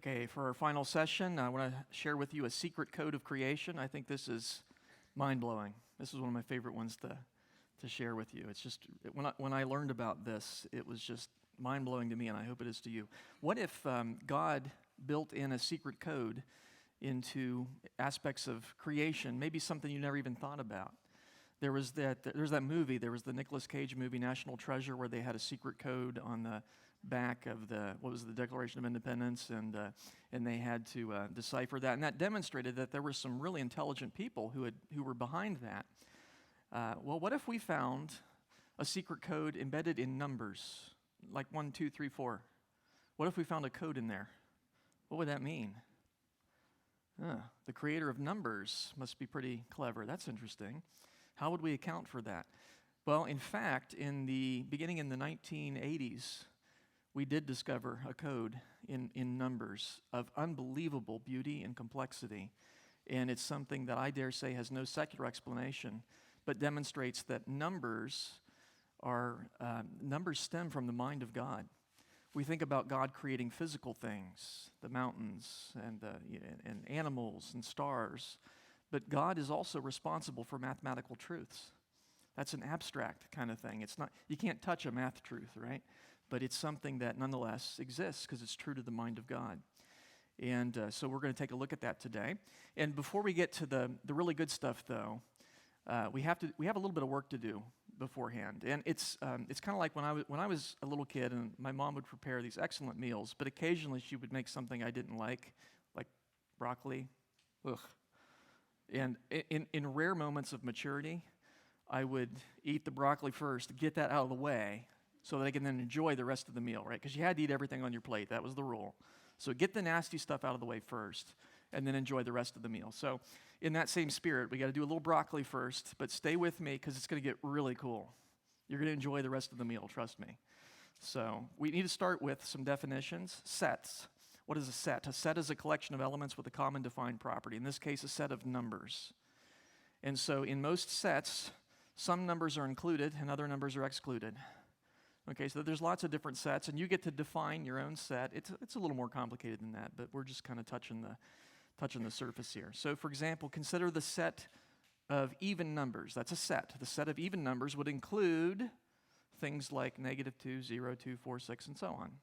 Okay, for our final session, I want to share with you a secret code of creation. I think this is mind-blowing. This is one of my favorite ones to share with you. It's just, when I learned about this, it was just mind-blowing to me, and I hope it is to you. What if God built in a secret code into aspects of creation, maybe something you never even thought about? There's that movie, there was the Nicolas Cage movie, National Treasure, where they had a secret code on the back of the Declaration of Independence, and they had to decipher that, and that demonstrated that there were some really intelligent people who were behind that. Well, what if we found a secret code embedded in numbers, like 1, 2, 3, 4? What if we found a code in there? What would that mean? The creator of numbers must be pretty clever. That's interesting. How would we account for that? Well, in fact, beginning in the 1980s, we did discover a code in numbers of unbelievable beauty and complexity. And it's something that I dare say has no secular explanation, but demonstrates that numbers stem from the mind of God. We think about God creating physical things, the mountains and animals and stars, but God is also responsible for mathematical truths. That's an abstract kind of thing. It's not, you can't touch a math truth, right? But it's something that nonetheless exists because it's true to the mind of God. And so we're going to take a look at that today. And before we get to the really good stuff, though, we have a little bit of work to do beforehand. And it's kind of like when I was a little kid, and my mom would prepare these excellent meals, but occasionally she would make something I didn't like broccoli. Ugh. And in rare moments of maturity, I would eat the broccoli first to get that out of the way so that I can then enjoy the rest of the meal, right? Because you had to eat everything on your plate. That was the rule. So get the nasty stuff out of the way first and then enjoy the rest of the meal. So in that same spirit, we got to do a little broccoli first, but stay with me because it's going to get really cool. You're going to enjoy the rest of the meal, trust me. So we need to start with some definitions. Sets. What is a set? A set is a collection of elements with a common defined property. In this case, a set of numbers. And so in most sets, some numbers are included and other numbers are excluded. Okay, so there's lots of different sets, and you get to define your own set. It's a little more complicated than that, but we're just kind of touching the surface here. So, for example, consider the set of even numbers. That's a set. The set of even numbers would include things like -2, 0, 2, 4, 6, and so on.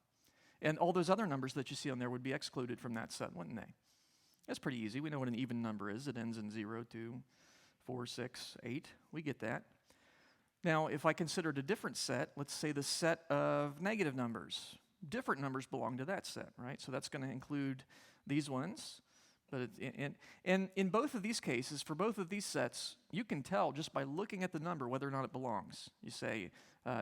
And all those other numbers that you see on there would be excluded from that set, wouldn't they? That's pretty easy. We know what an even number is. It ends in 0, 2, 4, 6, 8. We get that. Now, if I considered a different set, let's say the set of negative numbers. Different numbers belong to that set, right? So that's going to include these ones. But in both of these cases, for both of these sets, you can tell just by looking at the number whether or not it belongs. You say,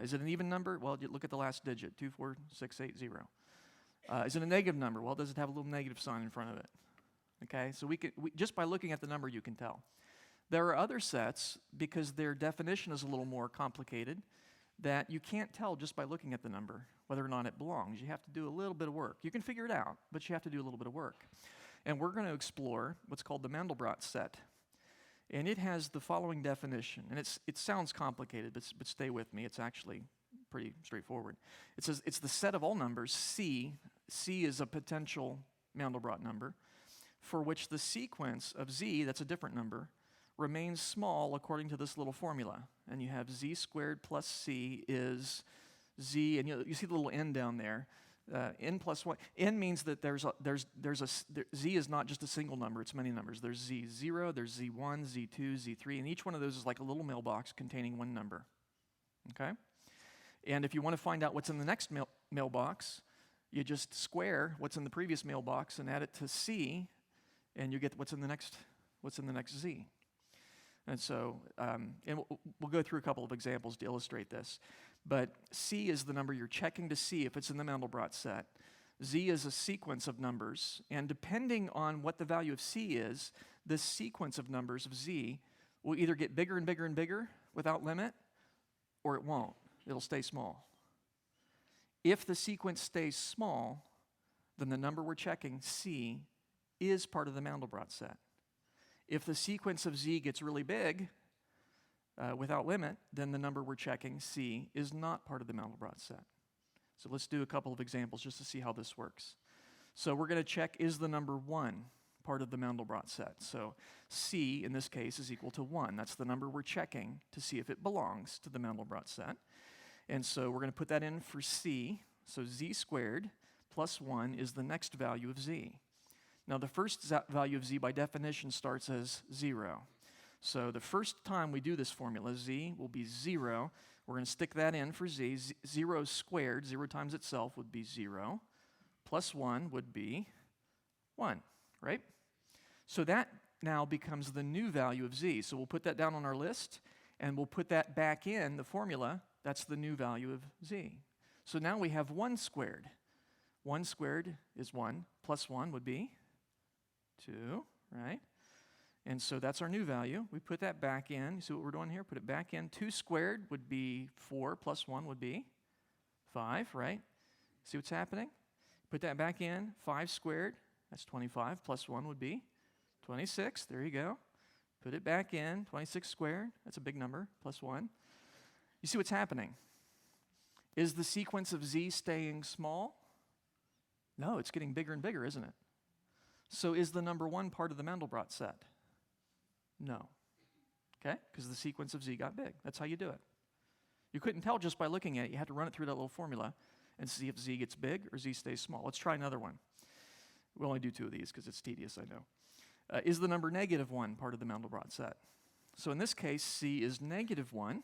is it an even number? Well, you look at the last digit, 2, 4, 6, 8, 0. Is it a negative number? Well, does it have a little negative sign in front of it? Okay, so just by looking at the number, you can tell. There are other sets, because their definition is a little more complicated, that you can't tell just by looking at the number whether or not it belongs. You have to do a little bit of work. You can figure it out, but you have to do a little bit of work. And we're going to explore what's called the Mandelbrot Set. And it has the following definition. And it sounds complicated, but stay with me. It's actually pretty straightforward. It says it's the set of all numbers, C. C is a potential Mandelbrot number, for which the sequence of Z, that's a different number, remains small according to this little formula. And you have Z squared plus C is Z, and you see the little n down there. N plus 1. N means that Z is not just a single number, it's many numbers. There's Z0, there's Z1, Z2, Z3, and each one of those is like a little mailbox containing one number. Okay? And if you want to find out what's in the next mailbox, you just square what's in the previous mailbox and add it to C, and you get what's in the next Z. And so, we'll go through a couple of examples to illustrate this. But C is the number you're checking to see if it's in the Mandelbrot set. Z is a sequence of numbers, and depending on what the value of C is, this sequence of numbers of Z will either get bigger and bigger and bigger without limit, or it won't. It'll stay small. If the sequence stays small, then the number we're checking, C, is part of the Mandelbrot set. If the sequence of Z gets really big, without limit, then the number we're checking, C, is not part of the Mandelbrot set. So let's do a couple of examples just to see how this works. So we're going to check, is the number 1 part of the Mandelbrot set? So C, in this case, is equal to 1. That's the number we're checking to see if it belongs to the Mandelbrot set. And so we're going to put that in for C. So Z squared plus 1 is the next value of Z. Now, the first value of Z, by definition, starts as 0. So the first time we do this formula, Z will be 0. We're going to stick that in for Z. 0 squared, 0 times itself, would be 0. Plus 1 would be 1, right? So that now becomes the new value of Z. So we'll put that down on our list, and we'll put that back in the formula. That's the new value of Z. So now we have 1 squared. 1 squared is 1. Plus 1 would be 2, right? And so that's our new value. We put that back in. You see what we're doing here? Put it back in. 2 squared would be 4, plus 1 would be 5, right? See what's happening? Put that back in. 5 squared, that's 25, plus 1 would be 26. There you go. Put it back in. 26 squared, that's a big number, plus 1. You see what's happening? Is the sequence of Z staying small? No, it's getting bigger and bigger, isn't it? So is the number 1 part of the Mandelbrot set? No. Okay? Because the sequence of Z got big. That's how you do it. You couldn't tell just by looking at it. You had to run it through that little formula and see if Z gets big or Z stays small. Let's try another one. We'll only do 2 of these because it's tedious, I know. Is the number -1 part of the Mandelbrot set? So in this case, C is -1.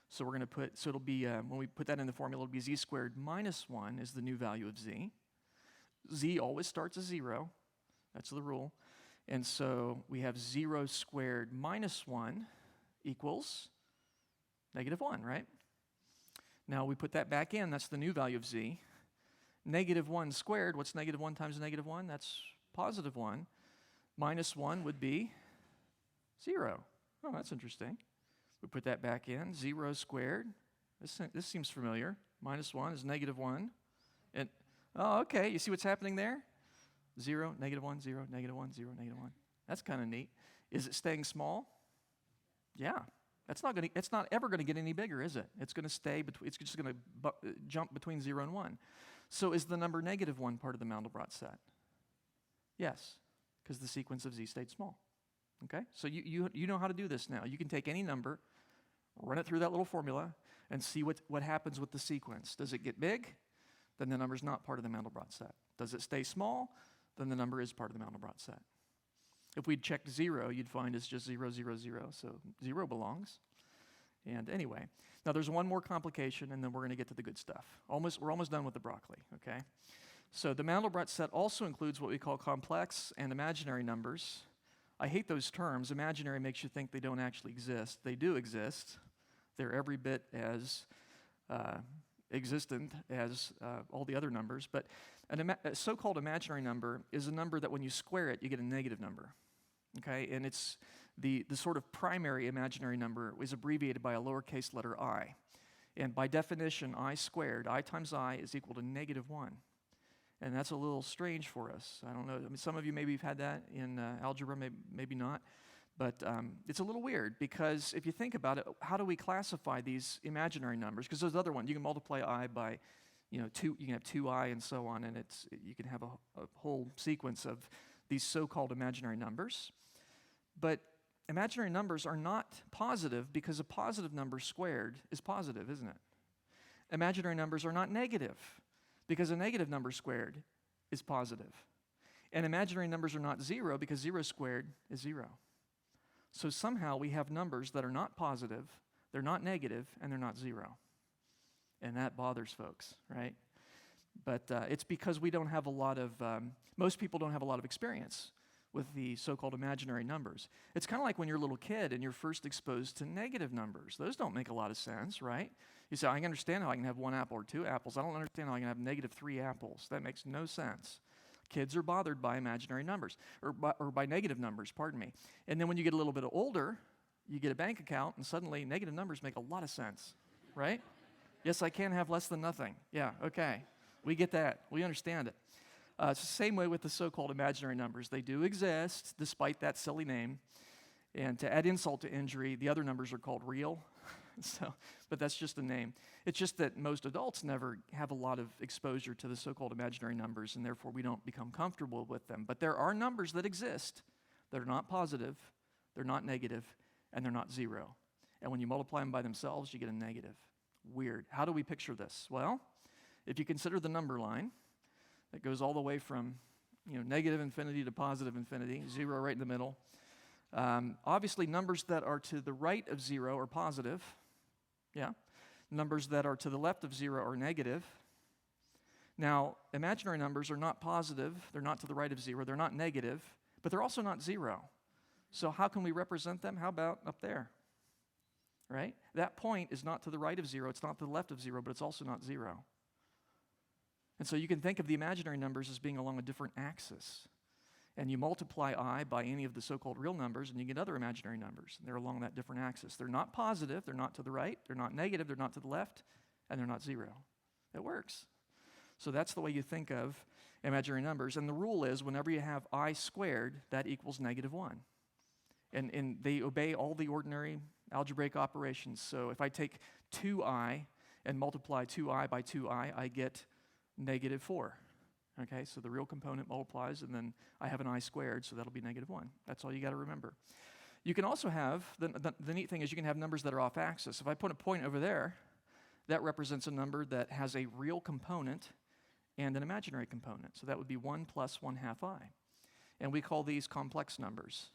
So we're going to put, so it'll be, when we put that in the formula, it'll be Z squared minus 1 is the new value of Z. Z always starts as 0. That's the rule. And so we have 0 squared minus 1 equals -1, right? Now we put that back in. That's the new value of Z. -1 squared, what's -1 times -1? That's +1. Minus 1 would be 0. Oh, that's interesting. We put that back in. 0 squared, this seems familiar. -1 is -1. And, oh, okay, you see what's happening there? 0, -1, 0, -1, 0, -1. That's kind of neat. Is it staying small? Yeah. It's not ever going to get any bigger, is it? It's going to stay between. It's just going to jump between 0 and 1. So is the number -1 part of the Mandelbrot set? Yes, because the sequence of Z stayed small. Okay. So you know how to do this now. You can take any number, run it through that little formula, and see what happens with the sequence. Does it get big? Then the number's not part of the Mandelbrot set. Does it stay small? Then the number is part of the Mandelbrot set. If we'd checked 0, you'd find it's just 0, 0, 0. So 0 belongs. And anyway, now there's one more complication, and then we're going to get to the good stuff. We're almost done with the broccoli, okay? So the Mandelbrot set also includes what we call complex and imaginary numbers. I hate those terms. Imaginary makes you think they don't actually exist. They do exist. They're every bit as existent as all the other numbers. But a so-called imaginary number is a number that when you square it, you get a negative number. Okay, and it's the sort of primary imaginary number is abbreviated by a lowercase letter I. And by definition, I squared, I times I, is equal to -1. And that's a little strange for us. I don't know. I mean, some of you maybe have had that in algebra, maybe not. But it's a little weird because if you think about it, how do we classify these imaginary numbers? Because those other ones, you can multiply I by, 2. You can have 2I and so on, and you can have a whole sequence of these so-called imaginary numbers. But imaginary numbers are not positive because a positive number squared is positive, isn't it? Imaginary numbers are not negative because a negative number squared is positive. And imaginary numbers are not 0 because 0 squared is 0. So somehow we have numbers that are not positive, they're not negative, and they're not 0. And that bothers folks, right? But it's because we don't have a lot of, most people don't have a lot of experience with the so-called imaginary numbers. It's kind of like when you're a little kid and you're first exposed to negative numbers. Those don't make a lot of sense, right? You say, I can understand how I can have 1 apple or 2 apples. I don't understand how I can have -3 apples. That makes no sense. Kids are bothered by imaginary numbers, or by negative numbers, pardon me. And then when you get a little bit older, you get a bank account, and suddenly negative numbers make a lot of sense, right? Yes, I can have less than nothing. Yeah, okay. We get that. We understand it. It's the same way with the so-called imaginary numbers. They do exist, despite that silly name. And to add insult to injury, the other numbers are called real. But that's just a name. It's just that most adults never have a lot of exposure to the so-called imaginary numbers, and therefore we don't become comfortable with them. But there are numbers that exist that are not positive, they're not negative, and they're not zero. And when you multiply them by themselves, you get a negative. Weird. How do we picture this? Well, if you consider the number line that goes all the way from negative infinity to positive infinity, zero right in the middle, obviously numbers that are to the right of zero are positive. Yeah. Numbers that are to the left of zero are negative. Now, imaginary numbers are not positive. They're not to the right of zero. They're not negative, but they're also not zero. So how can we represent them? How about up there? Right? That point is not to the right of zero. It's not to the left of zero, but it's also not zero. And so you can think of the imaginary numbers as being along a different axis. And you multiply I by any of the so-called real numbers, and you get other imaginary numbers. And they're along that different axis. They're not positive. They're not to the right. They're not negative. They're not to the left. And they're not zero. It works. So that's the way you think of imaginary numbers. And the rule is whenever you have I squared, that equals -1. And they obey all the ordinary algebraic operations. So if I take 2i and multiply 2i by 2i, I get -4. Okay, so the real component multiplies, and then I have an I squared, so that'll be -1. That's all you got to remember. You can also have, the neat thing is you can have numbers that are off axis. If I put a point over there, that represents a number that has a real component and an imaginary component. So that would be 1 plus 1/2 I. And we call these complex numbers.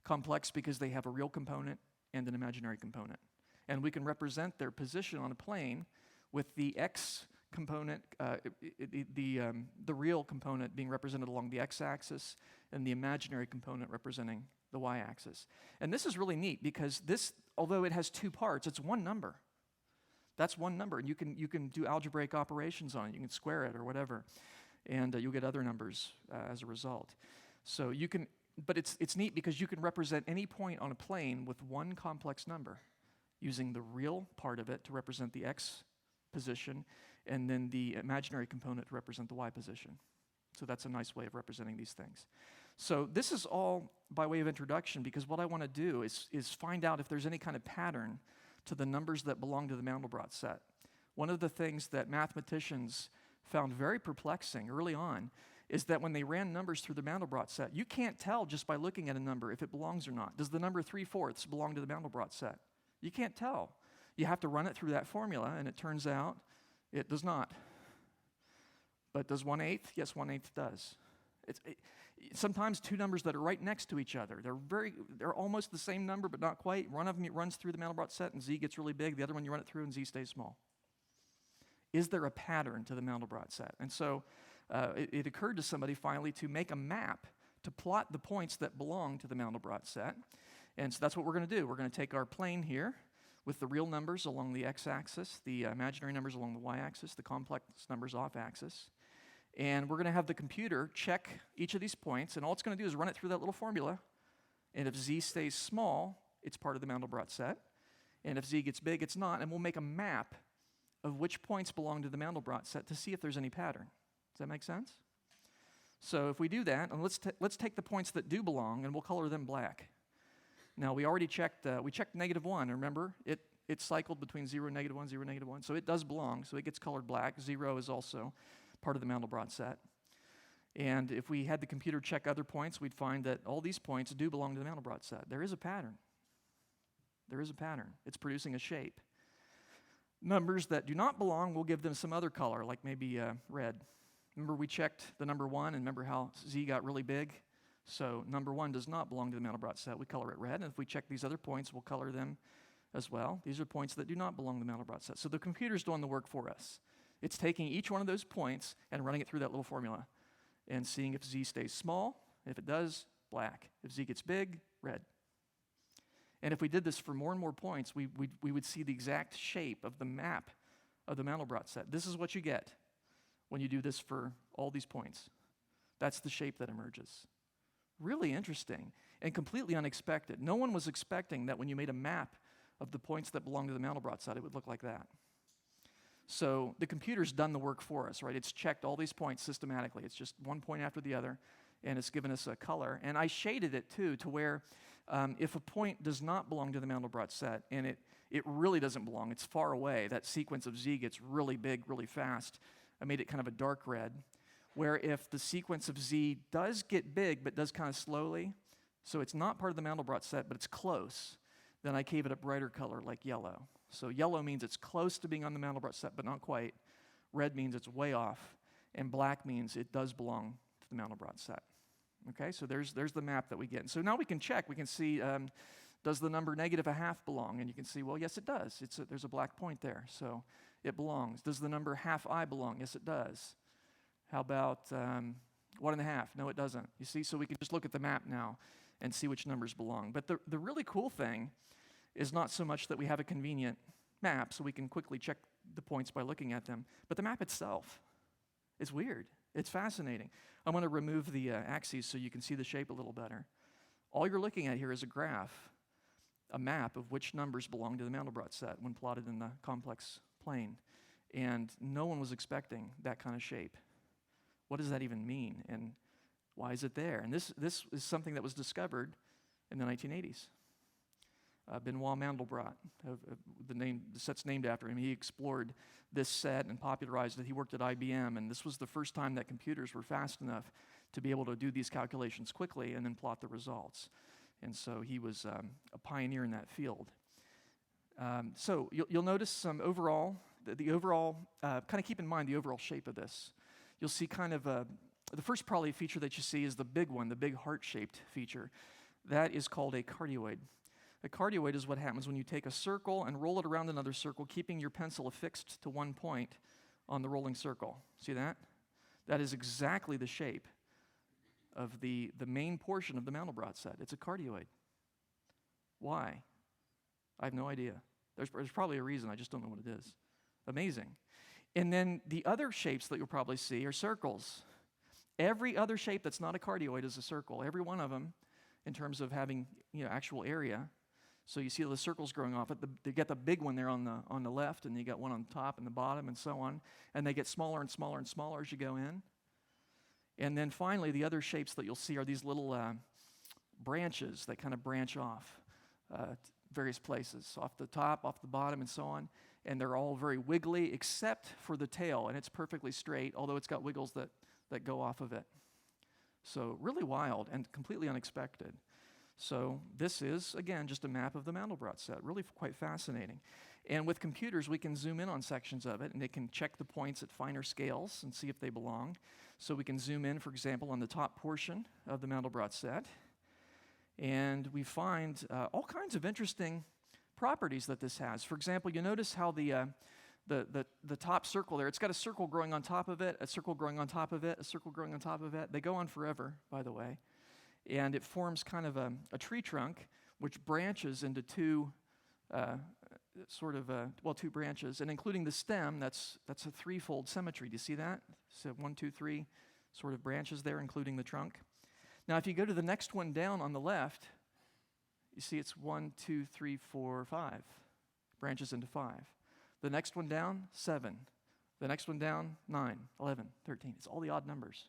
Complex because they have a real component and an imaginary component. And we can represent their position on a plane with the x component, the real component being represented along the x-axis and the imaginary component representing the y-axis. And this is really neat because this, although it has two parts, it's one number. That's one number, and you can do algebraic operations on it. You can square it or whatever, and you'll get other numbers as a result. So you can, but it's neat because you can represent any point on a plane with one complex number using the real part of it to represent the x position, and then the imaginary component to represent the y position. So that's a nice way of representing these things. So this is all by way of introduction because what I want to do is find out if there's any kind of pattern to the numbers that belong to the Mandelbrot set. One of the things that mathematicians found very perplexing early on is that when they ran numbers through the Mandelbrot set, you can't tell just by looking at a number if it belongs or not. Does the number 3/4 belong to the Mandelbrot set? You can't tell. You have to run it through that formula, and it turns out it does not. But does 1/8? Yes, 1/8 does. Sometimes two numbers that are right next to each other. They're almost the same number, but not quite. One of them runs through the Mandelbrot set, and z gets really big. The other one, you run it through, and z stays small. Is there a pattern to the Mandelbrot set? And so it occurred to somebody finally to make a map to plot the points that belong to the Mandelbrot set. And so that's what we're going to do. We're going to take our plane here with the real numbers along the x-axis, the imaginary numbers along the y-axis, the complex numbers off-axis. And we're going to have the computer check each of these points, and all it's going to do is run it through that little formula. And if z stays small, it's part of the Mandelbrot set. And if z gets big, it's not. And we'll make a map of which points belong to the Mandelbrot set to see if there's any pattern. Does that make sense? So if we do that, and let's take the points that do belong, and we'll color them black. Now, we already checked, we checked -1. Remember, it cycled between 0 and -1, 0, -1. So it does belong, so it gets colored black. 0 is also part of the Mandelbrot set. And if we had the computer check other points, we'd find that all these points do belong to the Mandelbrot set. There is a pattern. There is a pattern. It's producing a shape. Numbers that do not belong, we'll give them some other color, like maybe red. Remember we checked the number 1, and remember how z got really big? So number 1 does not belong to the Mandelbrot set. We color it red, and if we check these other points, we'll color them as well. These are points that do not belong to the Mandelbrot set. So the computer's doing the work for us. It's taking each one of those points and running it through that little formula and seeing if z stays small. If it does, black. If z gets big, red. And if we did this for more and more points, we would see the exact shape of the map of the Mandelbrot set. This is what you get when you do this for all these points. That's the shape that emerges. Really interesting and completely unexpected. No one was expecting that when you made a map of the points that belong to the Mandelbrot set, it would look like that. So the computer's done the work for us, right? It's checked all these points systematically. It's just one point after the other, and it's given us a color. And I shaded it, too, to where If a point does not belong to the Mandelbrot set, and it really doesn't belong, it's far away, that sequence of Z gets really big really fast. I made it kind of a dark red, where if the sequence of Z does get big but does kind of slowly, so it's not part of the Mandelbrot set, but it's close, then I gave it a brighter color like yellow. So yellow means it's close to being on the Mandelbrot set, but not quite. Red means it's way off, and black means it does belong to the Mandelbrot set. Okay, so there's the map that we get. And so now we can check. We can see, does the number -1/2 belong? And you can see, well, yes, it does. There's a black point there, so it belongs. Does the number ½ belong? Yes, it does. How about 1½ No, it doesn't. You see, so we can just look at the map now and see which numbers belong. But the really cool thing is not so much that we have a convenient map, so we can quickly check the points by looking at them, but the map itself. It's weird. It's fascinating. I'm going to remove the axes so you can see the shape a little better. All you're looking at here is a graph, a map of which numbers belong to the Mandelbrot set when plotted in the complex plane. And no one was expecting that kind of shape. What does that even mean? And why is it there? And this is something that was discovered in the 1980s. Benoit Mandelbrot, the set's named after him. He explored this set and popularized it. He worked at IBM, and this was the first time that computers were fast enough to be able to do these calculations quickly and then plot the results. And so he was a pioneer in that field. So you'll notice some overall, the overall, kind of keep in mind the overall shape of this. You'll see kind of the first probably feature that you see is the big one, the big heart-shaped feature. That is called a cardioid. A cardioid is what happens when you take a circle and roll it around another circle, keeping your pencil affixed to one point on the rolling circle. See that? That is exactly the shape of the main portion of the Mandelbrot set. It's a cardioid. Why? I have no idea. There's probably a reason. I just don't know what it is. Amazing. And then the other shapes that you'll probably see are circles. Every other shape that's not a cardioid is a circle. Every one of them, in terms of having actual area. So you see the circles growing off it. They get the big one there on the left, and you got one on the top and the bottom, and so on. And they get smaller and smaller and smaller as you go in. And then finally, the other shapes that you'll see are these little branches that kind of branch off various places, off the top, off the bottom, and so on. And they're all very wiggly, except for the tail, and it's perfectly straight, although it's got wiggles that go off of it. So really wild and completely unexpected. So this is, again, just a map of the Mandelbrot set, really quite fascinating. And with computers, we can zoom in on sections of it, and they can check the points at finer scales and see if they belong. So we can zoom in, for example, on the top portion of the Mandelbrot set, and we find all kinds of interesting properties that this has. For example, you notice how the top circle there, it's got a circle growing on top of it, a circle growing on top of it, a circle growing on top of it. They go on forever, by the way. And it forms kind of a tree trunk, which branches into two branches, and including the stem, that's a threefold symmetry. Do you see that? So 1, 2, 3 sort of branches there, including the trunk. Now, if you go to the next one down on the left, you see it's 1, 2, 3, 4, 5. Branches into 5. The next one down, 7. The next one down, 9, 11, 13. It's all the odd numbers.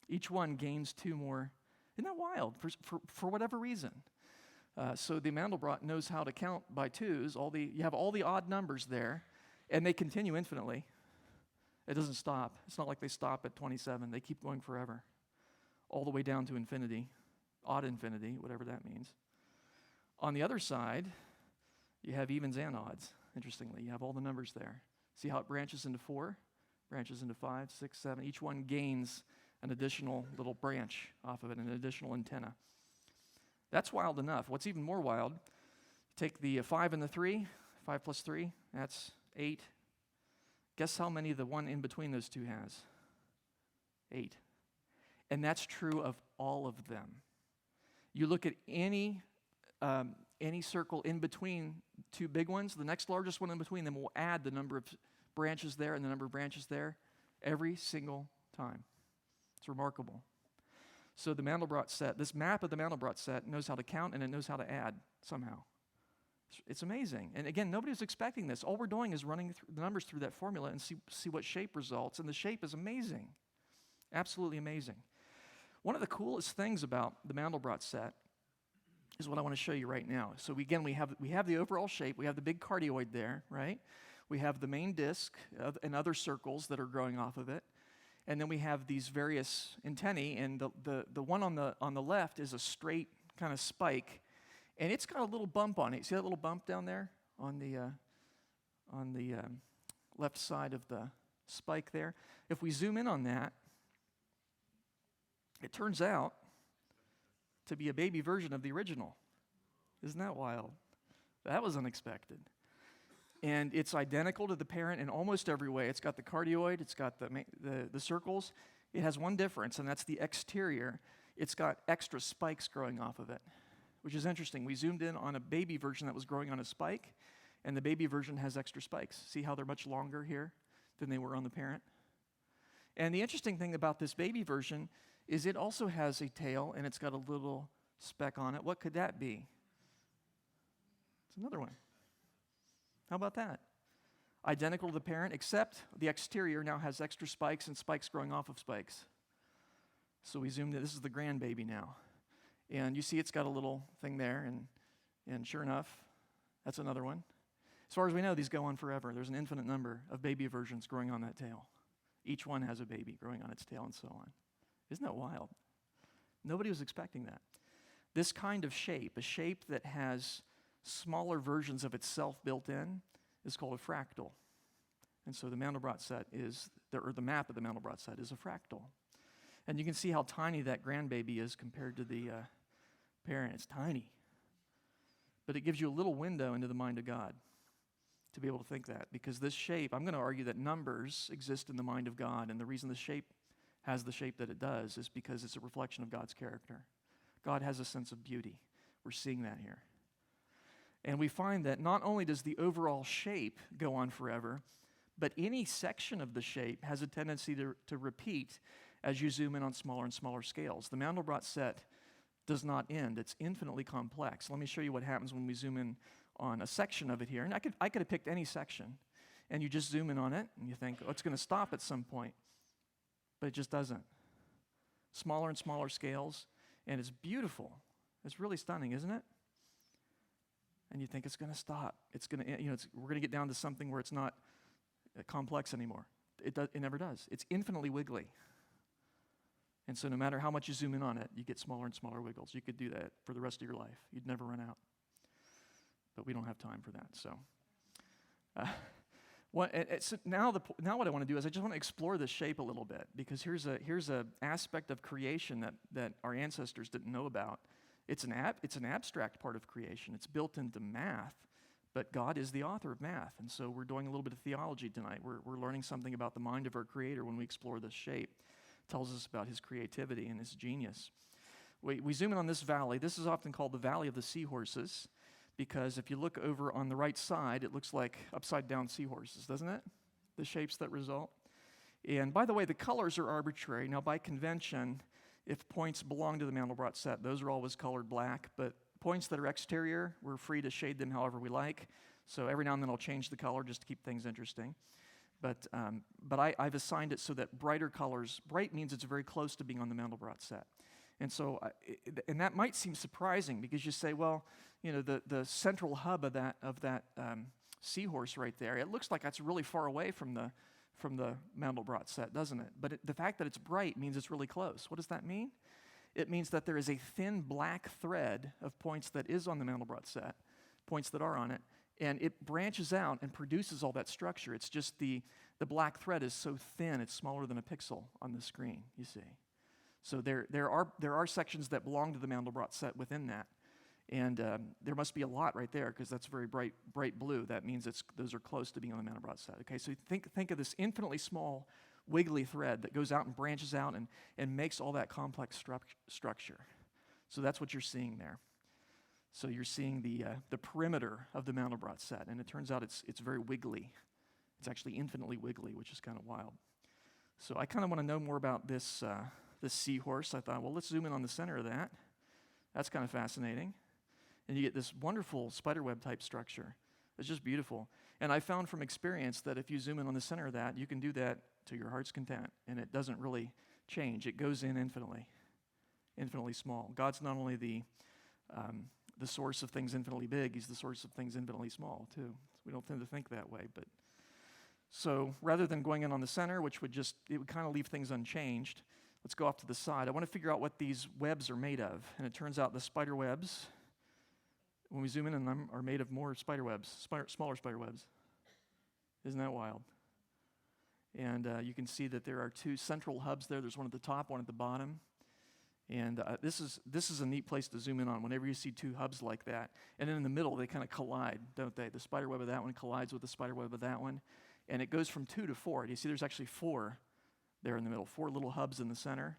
Each one gains 2 more. Isn't that wild? For whatever reason. So the Mandelbrot knows how to count by 2s. You have all the odd numbers there, and they continue infinitely. It doesn't stop. It's not like they stop at 27. They keep going forever, all the way down to infinity, odd infinity, whatever that means. On the other side, you have evens and odds, interestingly. You have all the numbers there. See how it branches into 4, branches into 5, 6, 7. Each one gains an additional little branch off of it, an additional antenna. That's wild enough. What's even more wild, take the 5 and the 3, 5 plus 3, that's 8. Guess how many the one in between those two has? 8. And that's true of all of them. You look at any circle in between two big ones, the next largest one in between them will add the number of branches there and the number of branches there every single time. It's remarkable. So the Mandelbrot set, this map of the Mandelbrot set knows how to count and it knows how to add somehow. It's amazing. And again, nobody was expecting this. All we're doing is running the numbers through that formula and see what shape results. And the shape is amazing. Absolutely amazing. One of the coolest things about the Mandelbrot set is what I want to show you right now. So again, we have the overall shape. We have the big cardioid there, right? We have the main disc and other circles that are growing off of it. And then we have these various antennae, and the one on the left is a straight kind of spike, and it's got a little bump on it. See that little bump down there on the left side of the spike there? If we zoom in on that, it turns out to be a baby version of the original. Isn't that wild? That was unexpected. And it's identical to the parent in almost every way. It's got the cardioid, it's got the circles. It has one difference, and that's the exterior. It's got extra spikes growing off of it, which is interesting. We zoomed in on a baby version that was growing on a spike, and the baby version has extra spikes. See how they're much longer here than they were on the parent? And the interesting thing about this baby version is it also has a tail, and it's got a little speck on it. What could that be? It's another one. How about that? Identical to the parent, except the exterior now has extra spikes and spikes growing off of spikes. So we zoomed in. This is the grandbaby now. And you see it's got a little thing there, and sure enough, that's another one. As far as we know, these go on forever. There's an infinite number of baby versions growing on that tail. Each one has a baby growing on its tail and so on. Isn't that wild? Nobody was expecting that. This kind of shape, a shape that has smaller versions of itself built in, is called a fractal. And so the Mandelbrot set the map of the Mandelbrot set is a fractal. And you can see how tiny that grandbaby is compared to the parent. It's tiny. But it gives you a little window into the mind of God to be able to think that. Because this shape, I'm going to argue that numbers exist in the mind of God, and the reason the shape has the shape that it does is because it's a reflection of God's character. God has a sense of beauty. We're seeing that here. And we find that not only does the overall shape go on forever, but any section of the shape has a tendency to repeat as you zoom in on smaller and smaller scales. The Mandelbrot set does not end. It's infinitely complex. Let me show you what happens when we zoom in on a section of it here. And I could have picked any section, and you just zoom in on it, and you think, oh, it's going to stop at some point. But it just doesn't. Smaller and smaller scales, and it's beautiful. It's really stunning, isn't it? And you think it's going to stop. It's going to, we're going to get down to something where it's not complex anymore. It never does. It's infinitely wiggly. And so no matter how much you zoom in on it, you get smaller and smaller wiggles. You could do that for the rest of your life. You'd never run out. But we don't have time for that. So, now what I want to do is I just want to explore this shape a little bit, because here's a aspect of creation that our ancestors didn't know about. It's an abstract part of creation. It's built into math, but God is the author of math. And so we're doing a little bit of theology tonight. We're learning something about the mind of our Creator when we explore this shape. It tells us about His creativity and His genius. We zoom in on this valley. This is often called the Valley of the Seahorses, because if you look over on the right side, it looks like upside-down seahorses, doesn't it? The shapes that result. And by the way, the colors are arbitrary. Now, by convention, if points belong to the Mandelbrot set, those are always colored black, but points that are exterior, we're free to shade them however we like. So every now and then I'll change the color just to keep things interesting. But I've assigned it so that brighter colors, bright means it's very close to being on the Mandelbrot set. And so, and that might seem surprising, because you say, well, the central hub of that seahorse right there, it looks like that's really far away from the Mandelbrot set, doesn't it? But the fact that it's bright means it's really close. What does that mean? It means that there is a thin black thread of points that is on the Mandelbrot set, points that are on it, and it branches out and produces all that structure. It's just the black thread is so thin, it's smaller than a pixel on the screen, you see. So there are sections that belong to the Mandelbrot set within that. And there must be a lot right there, because that's very bright blue. That means those are close to being on the Mandelbrot set. Okay, so think of this infinitely small, wiggly thread that goes out and branches out and makes all that complex structure. So that's what you're seeing there. So you're seeing the perimeter of the Mandelbrot set, and it turns out it's very wiggly. It's actually infinitely wiggly, which is kind of wild. So I kind of want to know more about this seahorse. I thought, well, let's zoom in on the center of that. That's kind of fascinating. And you get this wonderful spiderweb type structure. It's just beautiful. And I found from experience that if you zoom in on the center of that, you can do that to your heart's content, and it doesn't really change. It goes in infinitely small. God's not only the the source of things infinitely big. He's the source of things infinitely small, too. We don't tend to think that way. But so rather than going in on the center, which would kind of leave things unchanged, let's go off to the side. I want to figure out what these webs are made of. And it turns out the spider webs, when we zoom in on them, are made of more spider webs, smaller spider webs. Isn't that wild? And you can see that there are two central hubs there. There's one at the top, one at the bottom. And this is a neat place to zoom in on whenever you see two hubs like that. And then in the middle, they kind of collide, don't they? The spider web of that one collides with the spider web of that one. And it goes from 2 to 4. Do you see there's actually 4 there in the middle, 4 little hubs in the center.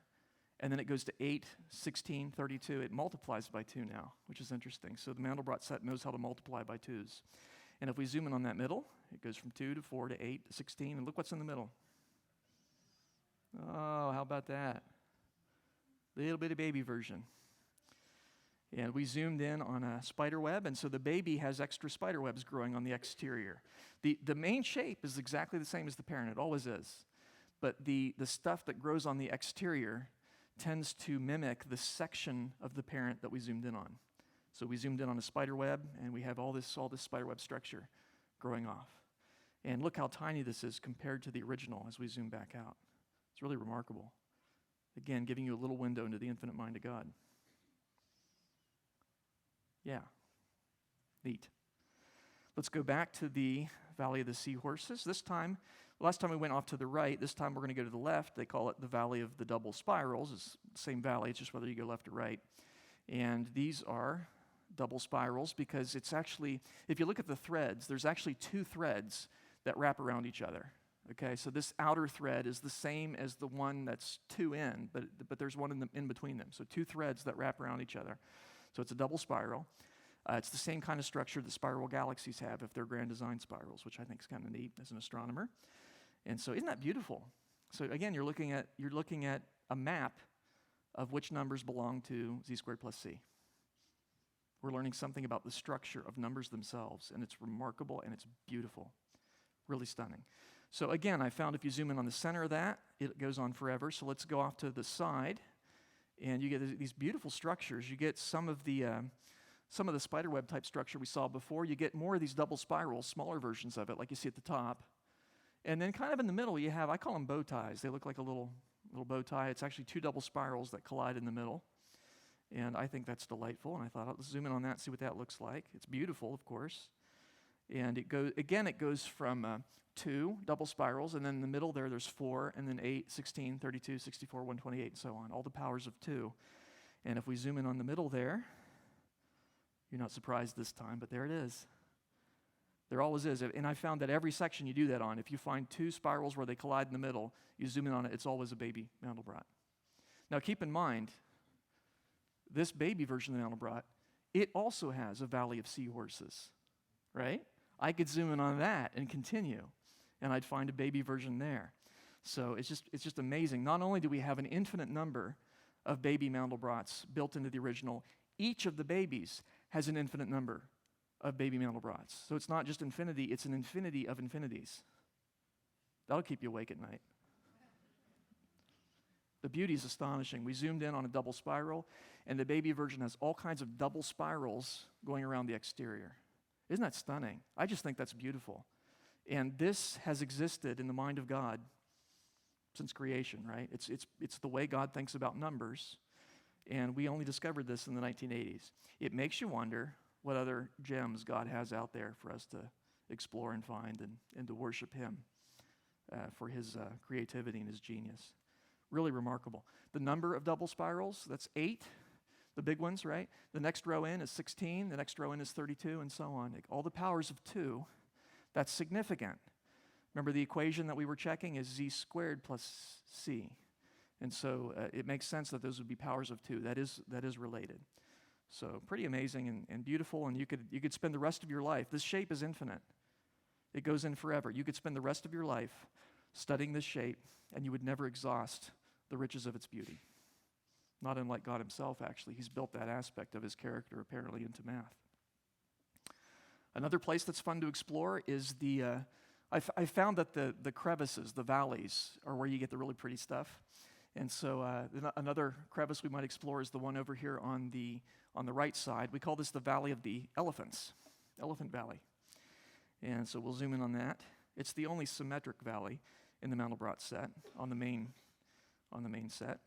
And then it goes to 8, 16, 32. It multiplies by 2 now, which is interesting. So the Mandelbrot set knows how to multiply by 2s. And if we zoom in on that middle, it goes from 2 to 4 to 8 to 16. And look what's in the middle. Oh, how about that? Little bitty baby version. And we zoomed in on a spider web, and so the baby has extra spider webs growing on the exterior. The main shape is exactly the same as the parent. It always is. But the stuff that grows on the exterior tends to mimic the section of the parent that we zoomed in on. So we zoomed in on a spider web, and we have all this spider web structure growing off. And look how tiny this is compared to the original as we zoom back out. It's really remarkable. Again, giving you a little window into the infinite mind of God. Yeah, neat. Let's go back to the Valley of the Seahorses. Last time we went off to the right. This time we're going to go to the left. They call it the Valley of the Double Spirals. It's the same valley, it's just whether you go left or right. And these are double spirals because it's actually, if you look at the threads, there's actually 2 threads that wrap around each other. Okay, so this outer thread is the same as the one that's 2 in, but there's one in between them. So 2 threads that wrap around each other. So it's a double spiral. It's the same kind of structure that spiral galaxies have if they're grand design spirals, which I think is kind of neat as an astronomer. And so isn't that beautiful? So again, you're looking at a map of which numbers belong to z squared plus c. We're learning something about the structure of numbers themselves, and it's remarkable and it's beautiful. Really stunning. So again, I found if you zoom in on the center of that, it goes on forever. So let's go off to the side, and you get these beautiful structures. You get some of the spiderweb type structure we saw before. You get more of these double spirals, smaller versions of it, like you see at the top. And then kind of in the middle, you have, I call them bow ties. They look like a little bow tie. It's actually 2 double spirals that collide in the middle. And I think that's delightful. And I thought, let's zoom in on that and see what that looks like. It's beautiful, of course. And it goes from 2 double spirals, and then in the middle there's 4, and then 8, 16, 32, 64, 128, and so on, all the powers of 2. And if we zoom in on the middle there, you're not surprised this time, but there it is. There always is. And I found that every section you do that on, if you find 2 spirals where they collide in the middle, you zoom in on it, it's always a baby Mandelbrot. Now keep in mind, this baby version of the Mandelbrot, it also has a Valley of Seahorses, right? I could zoom in on that and continue, and I'd find a baby version there. So it's just amazing. Not only do we have an infinite number of baby Mandelbrots built into the original, each of the babies has an infinite number of baby Mandelbrots. So it's not just infinity, it's an infinity of infinities. That'll keep you awake at night. The beauty is astonishing. We zoomed in on a double spiral, and the baby version has all kinds of double spirals going around the exterior. Isn't that stunning? I just think that's beautiful. And this has existed in the mind of God since creation, right? It's the way God thinks about numbers, and we only discovered this in the 1980s. It makes you wonder what other gems God has out there for us to explore and find and to worship Him for His creativity and His genius. Really remarkable. The number of double spirals, that's 8. The big ones, right? The next row in is 16, the next row in is 32, and so on. All the powers of 2, that's significant. Remember the equation that we were checking is z squared plus c. And so it makes sense that those would be powers of 2. That is related. So pretty amazing and beautiful, and you could spend the rest of your life. This shape is infinite. It goes in forever. You could spend the rest of your life studying this shape, and you would never exhaust the riches of its beauty. Not unlike God Himself, actually. He's built that aspect of His character, apparently, into math. Another place that's fun to explore is I found that the crevices, the valleys, are where you get the really pretty stuff. And so another crevice we might explore is the one over here on the right side. We call this the Valley of the Elephants, Elephant Valley. And so we'll zoom in on that. It's the only symmetric valley in the Mandelbrot set on the main set.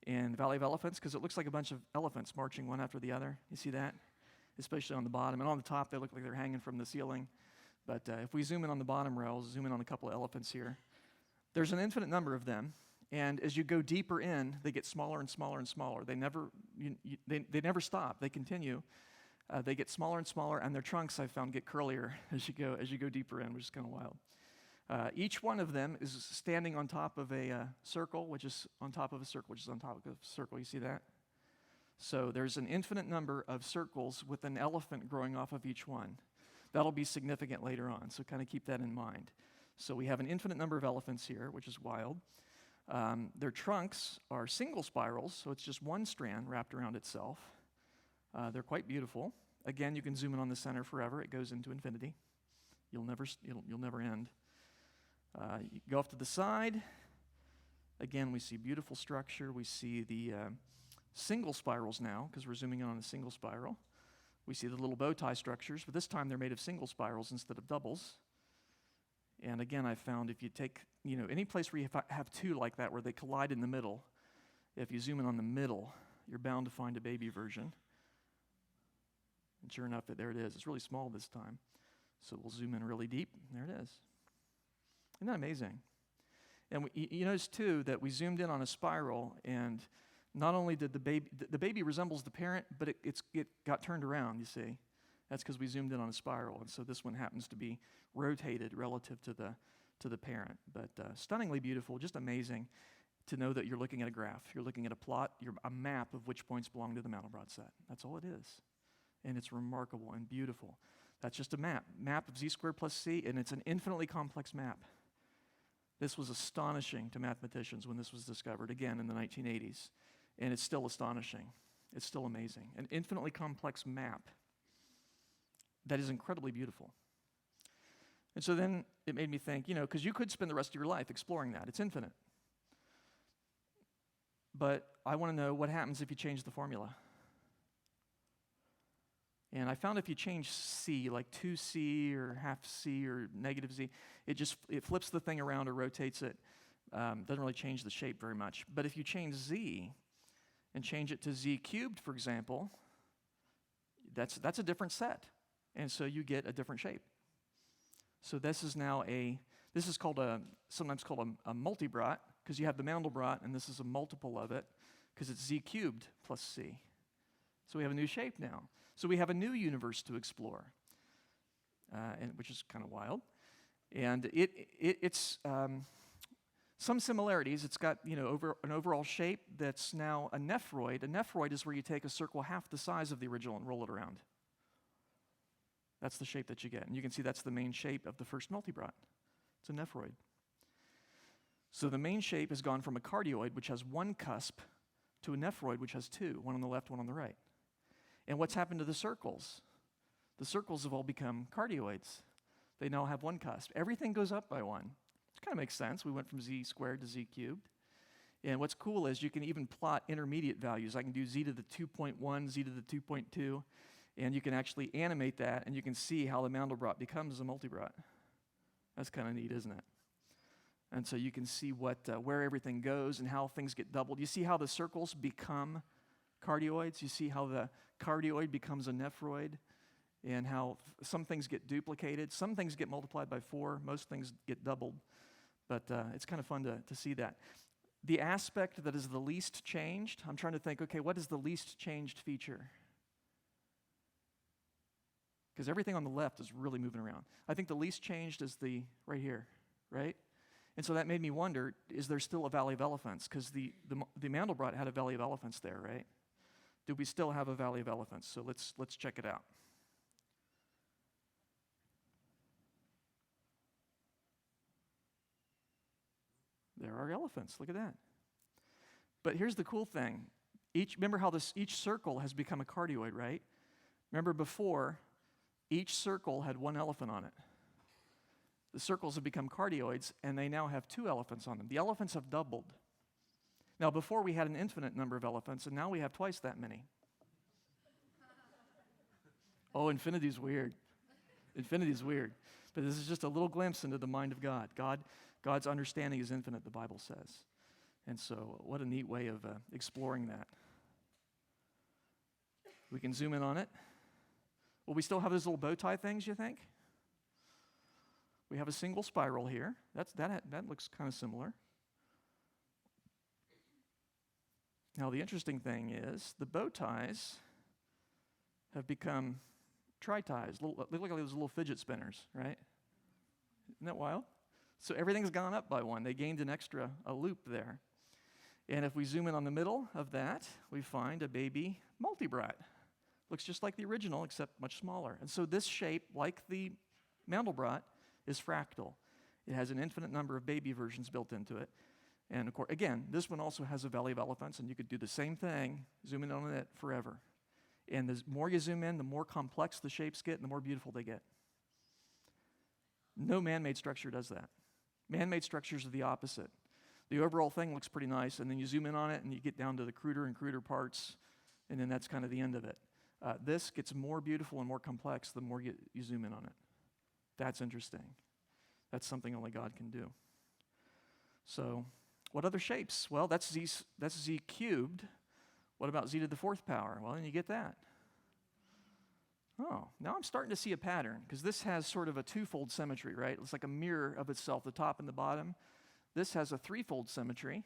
And Valley of Elephants, because it looks like a bunch of elephants marching one after the other. You see that? Especially on the bottom. And on the top, they look like they're hanging from the ceiling. But if we zoom in on the bottom row, I'll zoom in on a couple of elephants here. There's an infinite number of them. And as you go deeper in, they get smaller and smaller and smaller. They never stop. They continue. They get smaller and smaller, and their trunks, I've found, get curlier as you go deeper in, which is kind of wild. Each one of them is standing on top of a circle, which is on top of a circle, which is on top of a circle. You see that? So there's an infinite number of circles with an elephant growing off of each one. That'll be significant later on, so kind of keep that in mind. So we have an infinite number of elephants here, which is wild. Their trunks are single spirals, so it's just one strand wrapped around itself. They're quite beautiful. Again, you can zoom in on the center forever. It goes into infinity. You'll never end. You go off to the side. Again, we see beautiful structure. We see the single spirals now, because we're zooming in on a single spiral. We see the little bow tie structures, but this time they're made of single spirals instead of doubles. And again, I found if you take, any place where you have two like that, where they collide in the middle, if you zoom in on the middle, you're bound to find a baby version. And sure enough, there it is. It's really small this time. So we'll zoom in really deep. There it is. Isn't that amazing? And you notice, too, that we zoomed in on a spiral, and not only did the baby resembles the parent, but it got turned around, you see. That's because we zoomed in on a spiral, and so this one happens to be rotated relative to the parent. But stunningly beautiful, just amazing to know that you're looking at a graph. You're looking at a plot, a map of which points belong to the Mandelbrot set. That's all it is. And it's remarkable and beautiful. That's just a map of z squared plus c, and it's an infinitely complex map. This was astonishing to mathematicians when this was discovered, again, in the 1980s. And it's still astonishing. It's still amazing. An infinitely complex map that is incredibly beautiful. And so then it made me think, because you could spend the rest of your life exploring that. It's infinite. But I want to know what happens if you change the formula. And I found if you change c, like 2c or half c or negative z, it flips the thing around or rotates it. Doesn't really change the shape very much. But if you change z and change it to z cubed, for example, that's a different set. And so you get a different shape. So this is now sometimes called a multibrot, because you have the Mandelbrot, and this is a multiple of it, because it's z cubed plus c. So we have a new shape now. So we have a new universe to explore, which is kind of wild. And it's some similarities. It's got an overall shape that's now a nephroid. A nephroid is where you take a circle half the size of the original and roll it around. That's the shape that you get. And you can see that's the main shape of the first multibrot. It's a nephroid. So the main shape has gone from a cardioid, which has one cusp, to a nephroid, which has two, one on the left, one on the right. And what's happened to the circles? The circles have all become cardioids. They now have one cusp. Everything goes up by one. It kind of makes sense. We went from z squared to z cubed. And what's cool is you can even plot intermediate values. I can do z to the 2.1, z to the 2.2, and you can actually animate that, and you can see how the Mandelbrot becomes a multibrot. That's kind of neat, isn't it? And so you can see where everything goes and how things get doubled. You see how the circles become cardioids? You see how the cardioid becomes a nephroid, and how some things get duplicated. Some things get multiplied by 4. Most things get doubled. But it's kind of fun to see that. The aspect that is the least changed, I'm trying to think, okay, what is the least changed feature? Because everything on the left is really moving around. I think the least changed is right here, right? And so that made me wonder, is there still a Valley of Elephants? Because the Mandelbrot had a Valley of Elephants there, right? Do we still have a Valley of Elephants? So let's check it out. There are elephants. Look at that. But here's the cool thing. Remember how each circle has become a cardioid, right? Remember before, each circle had one elephant on it. The circles have become cardioids, and they now have 2 elephants on them. The elephants have doubled. Now, before we had an infinite number of elephants, and now we have twice that many. Oh, infinity's weird. Infinity's weird. But this is just a little glimpse into the mind of God. God's understanding is infinite, the Bible says. And so what a neat way of exploring that. We can zoom in on it. Will we still have those little bow tie things, you think? We have a single spiral here. That looks kind of similar. Now, the interesting thing is the bow ties have become tri-ties. Look like those little fidget spinners, right? Isn't that wild? So everything's gone up by one. They gained a loop there. And if we zoom in on the middle of that, we find a baby multibrot. Looks just like the original, except much smaller. And so this shape, like the Mandelbrot, is fractal. It has an infinite number of baby versions built into it. And of course, again, this one also has a valley of elephants, and you could do the same thing, zoom in on it forever. And the more you zoom in, the more complex the shapes get and the more beautiful they get. No man-made structure does that. Man-made structures are the opposite. The overall thing looks pretty nice, and then you zoom in on it, and you get down to the cruder and cruder parts, and then that's kind of the end of it. This gets more beautiful and more complex the more you zoom in on it. That's interesting. That's something only God can do. So, what other shapes? Well, that's z cubed. What about z to the fourth power? Well, then you get that. Oh, now I'm starting to see a pattern, because this has sort of a twofold symmetry, right? It's like a mirror of itself, the top and the bottom. This has a threefold symmetry.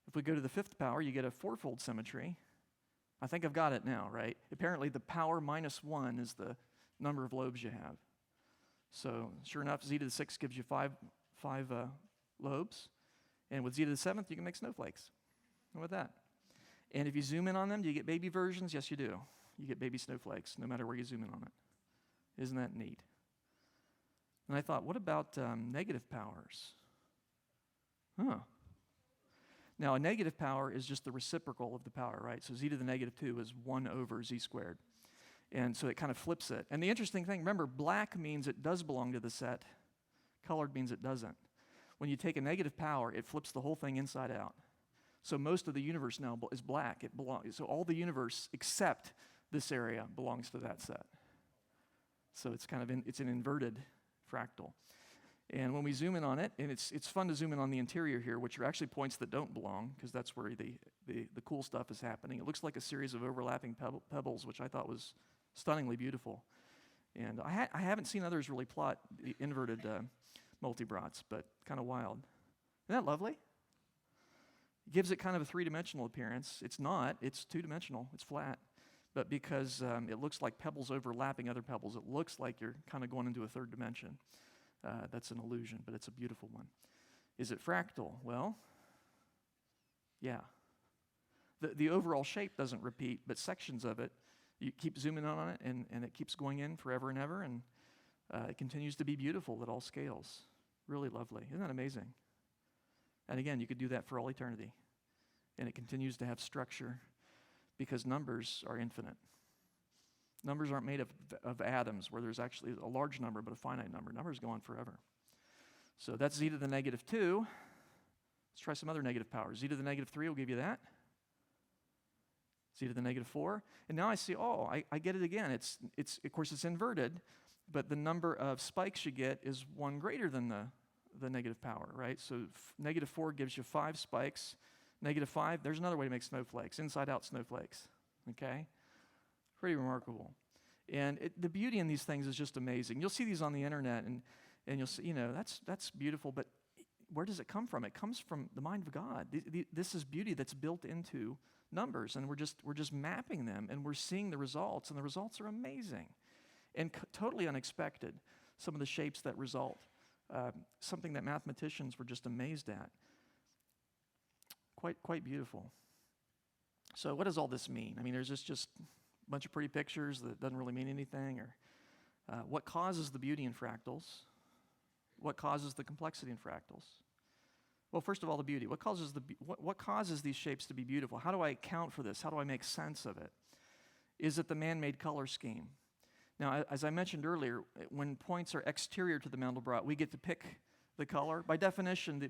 If we go to the fifth power, you get a fourfold symmetry. I think I've got it now, right? Apparently, the power minus 1 is the number of lobes you have. So, sure enough, z to the 6th gives you five lobes. And with z to the 7th, you can make snowflakes. How about that? And if you zoom in on them, do you get baby versions? Yes, you do. You get baby snowflakes, no matter where you zoom in on it. Isn't that neat? And I thought, what about negative powers? Huh. Now, a negative power is just the reciprocal of the power, right? So z to the negative 2 is 1 over z squared. And so it kind of flips it. And the interesting thing, remember, black means it does belong to the set. Colored means it doesn't. When you take a negative power, it flips the whole thing inside out. So most of the universe now is black. So all the universe except this area belongs to that set. So it's kind of it's an inverted fractal. And when we zoom in on it, and it's fun to zoom in on the interior here, which are actually points that don't belong, because that's where the cool stuff is happening. It looks like a series of overlapping pebbles, which I thought was stunningly beautiful. And I haven't seen others really plot the inverted multibrots, but kind of wild. Isn't that lovely? It gives it kind of a three-dimensional appearance. It's not. It's two-dimensional. It's flat. But because it looks like pebbles overlapping other pebbles, it looks like you're kind of going into a third dimension. That's an illusion, but it's a beautiful one. Is it fractal? Well, yeah. The overall shape doesn't repeat, but sections of it, you keep zooming in on it, and it keeps going in forever and ever, and it continues to be beautiful at all scales. Really lovely. Isn't that amazing? And again, you could do that for all eternity. And it continues to have structure because numbers are infinite. Numbers aren't made of atoms where there's actually a large number but a finite number. Numbers go on forever. So that's z to the negative 2. Let's try some other negative powers. Z to the negative 3 will give you that. Z to the negative 4. And now I see, I get it again. It's of course, it's inverted, but the number of spikes you get is 1 greater than the negative power, right? So negative 4 gives you 5 spikes. Negative 5, there's another way to make snowflakes, inside-out snowflakes, okay? Pretty remarkable. And the beauty in these things is just amazing. You'll see these on the internet, and you'll see, that's beautiful, but where does it come from? It comes from the mind of God. This is beauty that's built into numbers, and we're just mapping them, and we're seeing the results, and the results are amazing and totally unexpected, some of the shapes that result, something that mathematicians were just amazed at. Quite beautiful. So what does all this mean? I mean, there's just a bunch of pretty pictures that doesn't really mean anything, or what causes the beauty in fractals? What causes the complexity in fractals? Well, first of all, the beauty. What causes these shapes to be beautiful? How do I account for this? How do I make sense of it? Is it the man-made color scheme? Now, as I mentioned earlier, when points are exterior to the Mandelbrot, we get to pick the color. By definition, the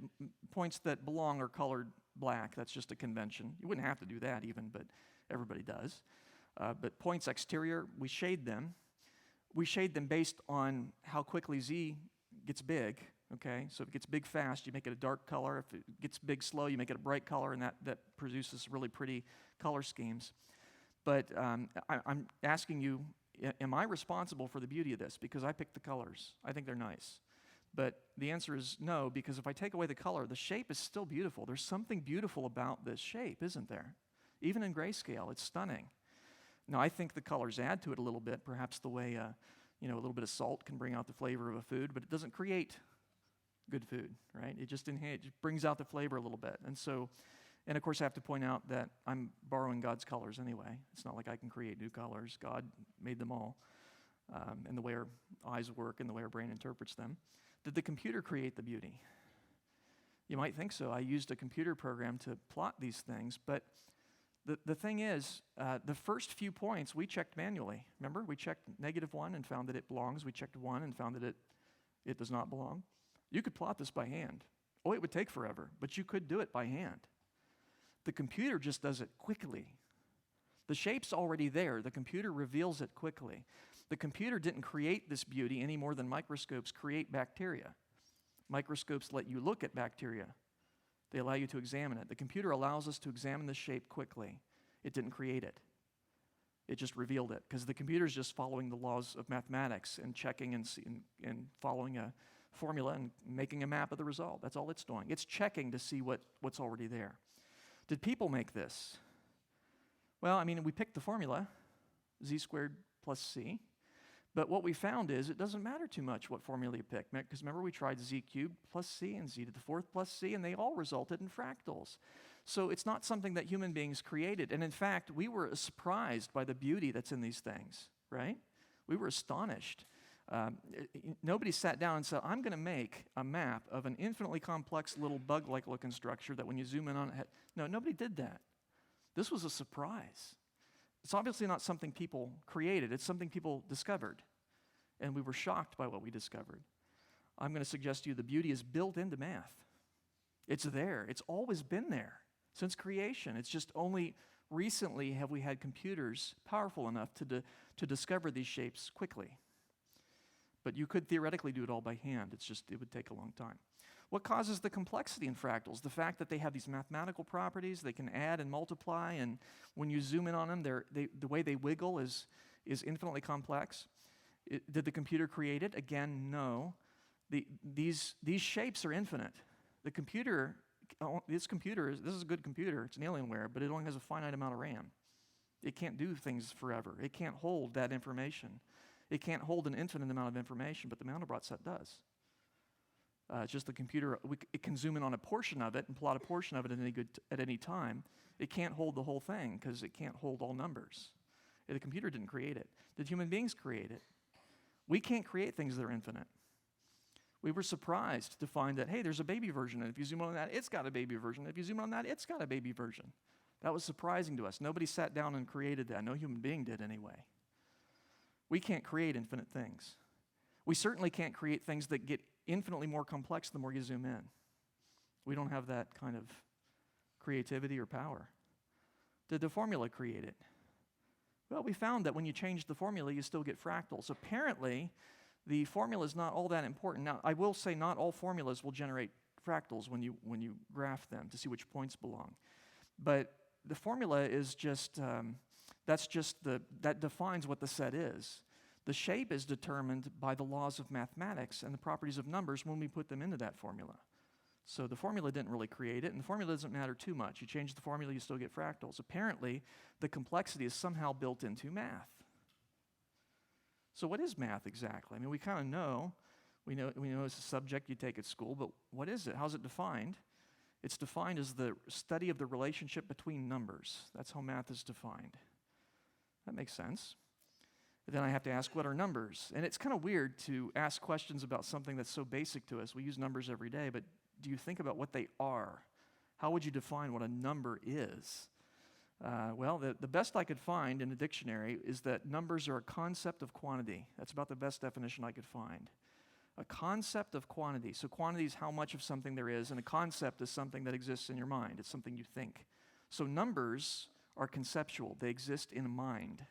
points that belong are colored black. That's just a convention. You wouldn't have to do that even, but everybody does. But points exterior, we shade them. We shade them based on how quickly Z gets big, okay? So if it gets big fast, you make it a dark color. If it gets big slow, you make it a bright color, and that produces really pretty color schemes. But I'm asking you, am I responsible for the beauty of this? Because I picked the colors. I think they're nice. But the answer is no, because if I take away the color, the shape is still beautiful. There's something beautiful about this shape, isn't there? Even in grayscale, it's stunning. Now, I think the colors add to it a little bit, perhaps the way a little bit of salt can bring out the flavor of a food, but it doesn't create good food, right? It just brings out the flavor a little bit. And of course, I have to point out that I'm borrowing God's colors anyway. It's not like I can create new colors. God made them all, and the way our eyes work and the way our brain interprets them. Did the computer create the beauty? You might think so. I used a computer program to plot these things, but the thing is, the first few points we checked manually. Remember, we checked -1 and found that it belongs. We checked 1 and found that it does not belong. You could plot this by hand. Oh, it would take forever, but you could do it by hand. The computer just does it quickly. The shape's already there. The computer reveals it quickly. The computer didn't create this beauty any more than microscopes create bacteria. Microscopes let you look at bacteria. They allow you to examine it. The computer allows us to examine the shape quickly. It didn't create it. It just revealed it, because the computer's just following the laws of mathematics and checking and following a formula and making a map of the result. That's all it's doing. It's checking to see what's already there. Did people make this? Well, we picked the formula, z squared plus c. But what we found is it doesn't matter too much what formula you pick, because remember we tried z cubed plus c and z to the 4th plus c, and they all resulted in fractals. So it's not something that human beings created. And in fact, we were surprised by the beauty that's in these things, right? We were astonished. Nobody sat down and said, I'm going to make a map of an infinitely complex little bug-like looking structure that when you zoom in on it, no, nobody did that. This was a surprise. It's obviously not something people created. It's something people discovered. And we were shocked by what we discovered. I'm going to suggest to you the beauty is built into math. It's there. It's always been there since creation. It's just only recently have we had computers powerful enough to discover these shapes quickly. But you could theoretically do it all by hand. It would take a long time. What causes the complexity in fractals? The fact that they have these mathematical properties, they can add and multiply, and when you zoom in on them, the way they wiggle is infinitely complex. Did the computer create it? Again, no. These shapes are infinite. This is a good computer. It's an Alienware, but it only has a finite amount of RAM. It can't do things forever. It can't hold that information. It can't hold an infinite amount of information, but the Mandelbrot set does. It's just the computer, it can zoom in on a portion of it and plot a portion of it at any time. It can't hold the whole thing because it can't hold all numbers. The computer didn't create it. Did human beings create it? We can't create things that are infinite. We were surprised to find that, hey, there's a baby version, and if you zoom on that, it's got a baby version. If you zoom on that, it's got a baby version. That was surprising to us. Nobody sat down and created that. No human being did anyway. We can't create infinite things. We certainly can't create things that get infinitely more complex the more you zoom in. We don't have that kind of creativity or power. Did the formula create it? Well, we found that when you change the formula, you still get fractals. Apparently, the formula is not all that important. Now, I will say not all formulas will generate fractals when you graph them to see which points belong. But the formula is just, that defines what the set is. The shape is determined by the laws of mathematics and the properties of numbers when we put them into that formula. So the formula didn't really create it, and the formula doesn't matter too much. You change the formula, you still get fractals. Apparently, the complexity is somehow built into math. So what is math exactly? We kind of know. We know it's a subject you take at school, but what is it? How's it defined? It's defined as the study of the relationship between numbers. That's how math is defined. That makes sense. But then I have to ask, what are numbers? And it's kind of weird to ask questions about something that's so basic to us. We use numbers every day, but do you think about what they are? How would you define what a number is? Well, the best I could find in a dictionary is that numbers are a concept of quantity. That's about the best definition I could find. A concept of quantity. So quantity is how much of something there is, and a concept is something that exists in your mind. It's something you think. So numbers are conceptual. They exist in a mind.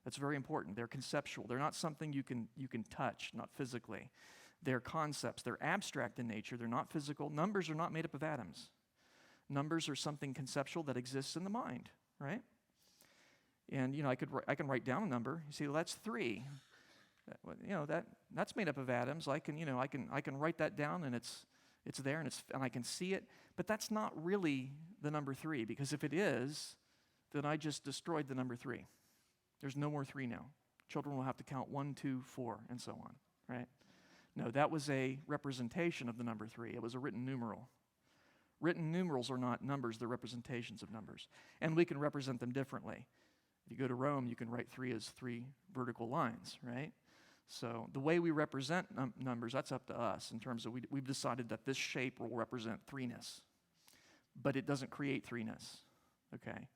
That's very important. They're conceptual. They're not something you can touch, not physically. They're concepts. They're abstract in nature. They're not physical. Numbers are not made up of atoms. Numbers are something conceptual that exists in the mind, right? And I can write down a number. You see, well, that's 3. That's made up of atoms. I can write that down, and it's there, and I can see it. But that's not really the number 3, because if it is, then I just destroyed the number 3. There's no more 3 now. Children will have to count 1, 2, 4, and so on, right? No, that was a representation of the number 3. It was a written numeral. Written numerals are not numbers, they're representations of numbers. And we can represent them differently. If you go to Rome, you can write 3 as 3 vertical lines, right? So the way we represent numbers, that's up to us in terms of we've decided that this shape will represent 3-ness. But it doesn't create 3-ness, okay?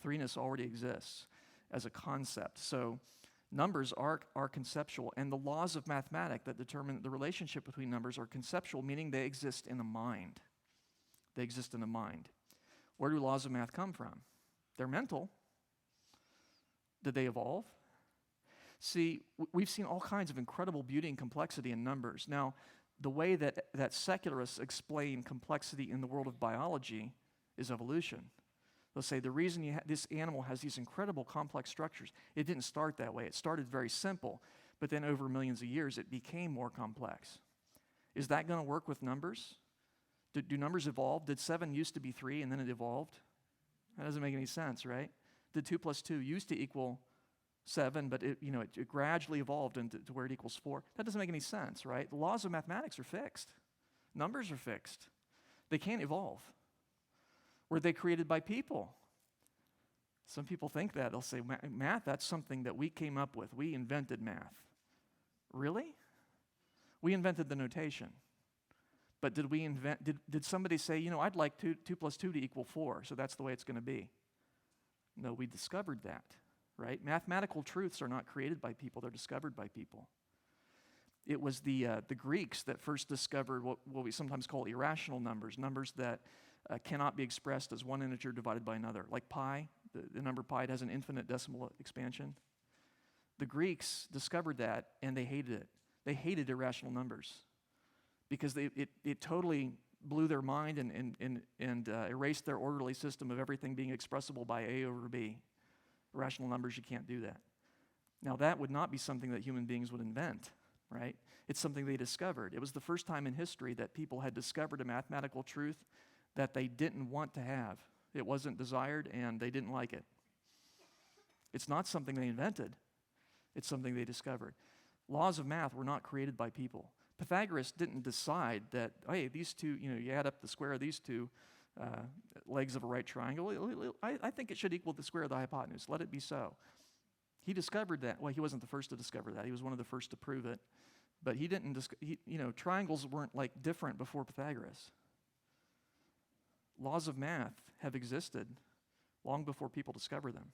3-ness already exists as a concept. So numbers are conceptual, and the laws of mathematics that determine the relationship between numbers are conceptual, meaning they exist in the mind. They exist in the mind. Where do laws of math come from? They're mental. Did they evolve? See, we've seen all kinds of incredible beauty and complexity in numbers. Now, the way that secularists explain complexity in the world of biology is evolution. They'll say the reason this animal has these incredible complex structures, it didn't start that way. It started very simple, but then over millions of years, it became more complex. Is that going to work with numbers? Do numbers evolve? Did 7 used to be 3 and then it evolved? That doesn't make any sense, right? Did 2 plus 2 used to equal 7, but it gradually evolved into where it equals 4? That doesn't make any sense, right? The laws of mathematics are fixed. Numbers are fixed. They can't evolve. Were they created by people? Some people think that. They'll say, math, that's something that we came up with. We invented math. Really? We invented the notation. But did somebody say, I'd like 2 plus 2 to equal 4, so that's the way it's going to be? No, we discovered that, right? Mathematical truths are not created by people. They're discovered by people. It was the Greeks that first discovered what we sometimes call irrational numbers, numbers that cannot be expressed as one integer divided by another. Like pi, the number pi, it has an infinite decimal expansion. The Greeks discovered that, and they hated it. They hated irrational numbers because it totally blew their mind and erased their orderly system of everything being expressible by A over B. Irrational numbers, you can't do that. Now, that would not be something that human beings would invent, right? It's something they discovered. It was the first time in history that people had discovered a mathematical truth that they didn't want to have. It wasn't desired, and they didn't like it. It's not something they invented. It's something they discovered. Laws of math were not created by people. Pythagoras didn't decide that, hey, these two, you add up the square of these two legs of a right triangle. I think it should equal the square of the hypotenuse. Let it be so. He discovered that. Well, he wasn't the first to discover that. He was one of the first to prove it. But he didn't, triangles weren't different before Pythagoras. Laws of math have existed long before people discovered them.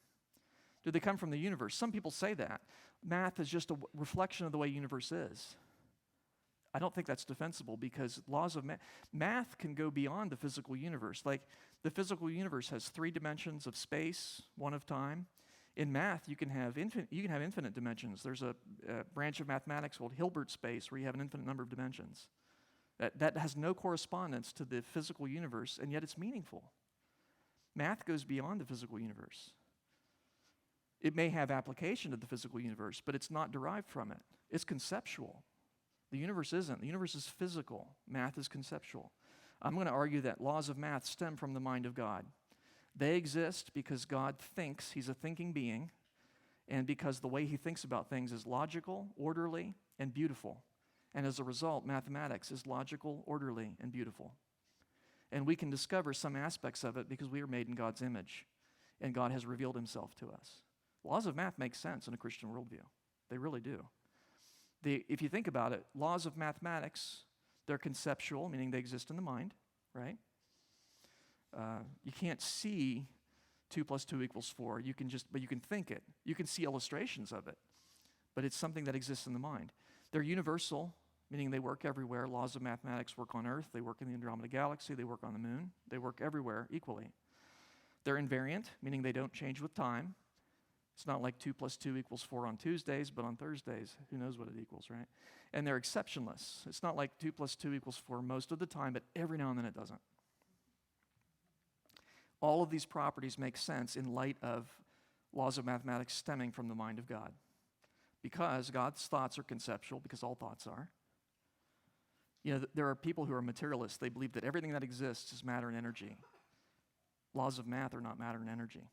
Do they come from the universe? Some people say that. Math is just a reflection of the way the universe is. I don't think that's defensible because laws of math can go beyond the physical universe. Like the physical universe has 3 dimensions of space, 1 of time. In math, you can have infinite dimensions. There's a branch of mathematics called Hilbert space where you have an infinite number of dimensions. That has no correspondence to the physical universe, and yet it's meaningful. Math goes beyond the physical universe. It may have application to the physical universe, but it's not derived from it. It's conceptual. The universe isn't. The universe is physical. Math is conceptual. I'm going to argue that laws of math stem from the mind of God. They exist because God thinks. He's a thinking being, and because the way he thinks about things is logical, orderly, and beautiful. And as a result, mathematics is logical, orderly, and beautiful. And we can discover some aspects of it because we are made in God's image, and God has revealed himself to us. Laws of math make sense in a Christian worldview. They really do. If you think about it, laws of mathematics, they're conceptual, meaning they exist in the mind, right? You can't see 2 plus 2 equals 4. But you can think it. You can see illustrations of it. But it's something that exists in the mind. They're universal, meaning they work everywhere. Laws of mathematics work on Earth. They work in the Andromeda Galaxy. They work on the moon. They work everywhere equally. They're invariant, meaning they don't change with time. It's not like 2 + 2 = 4 on Tuesdays, but on Thursdays, who knows what it equals, right? And they're exceptionless. It's not like 2 + 2 = 4 most of the time, but every now and then it doesn't. All of these properties make sense in light of laws of mathematics stemming from the mind of God. Because God's thoughts are conceptual, because all thoughts are. There are people who are materialists. They believe that everything that exists is matter and energy. Laws of math are not matter and energy.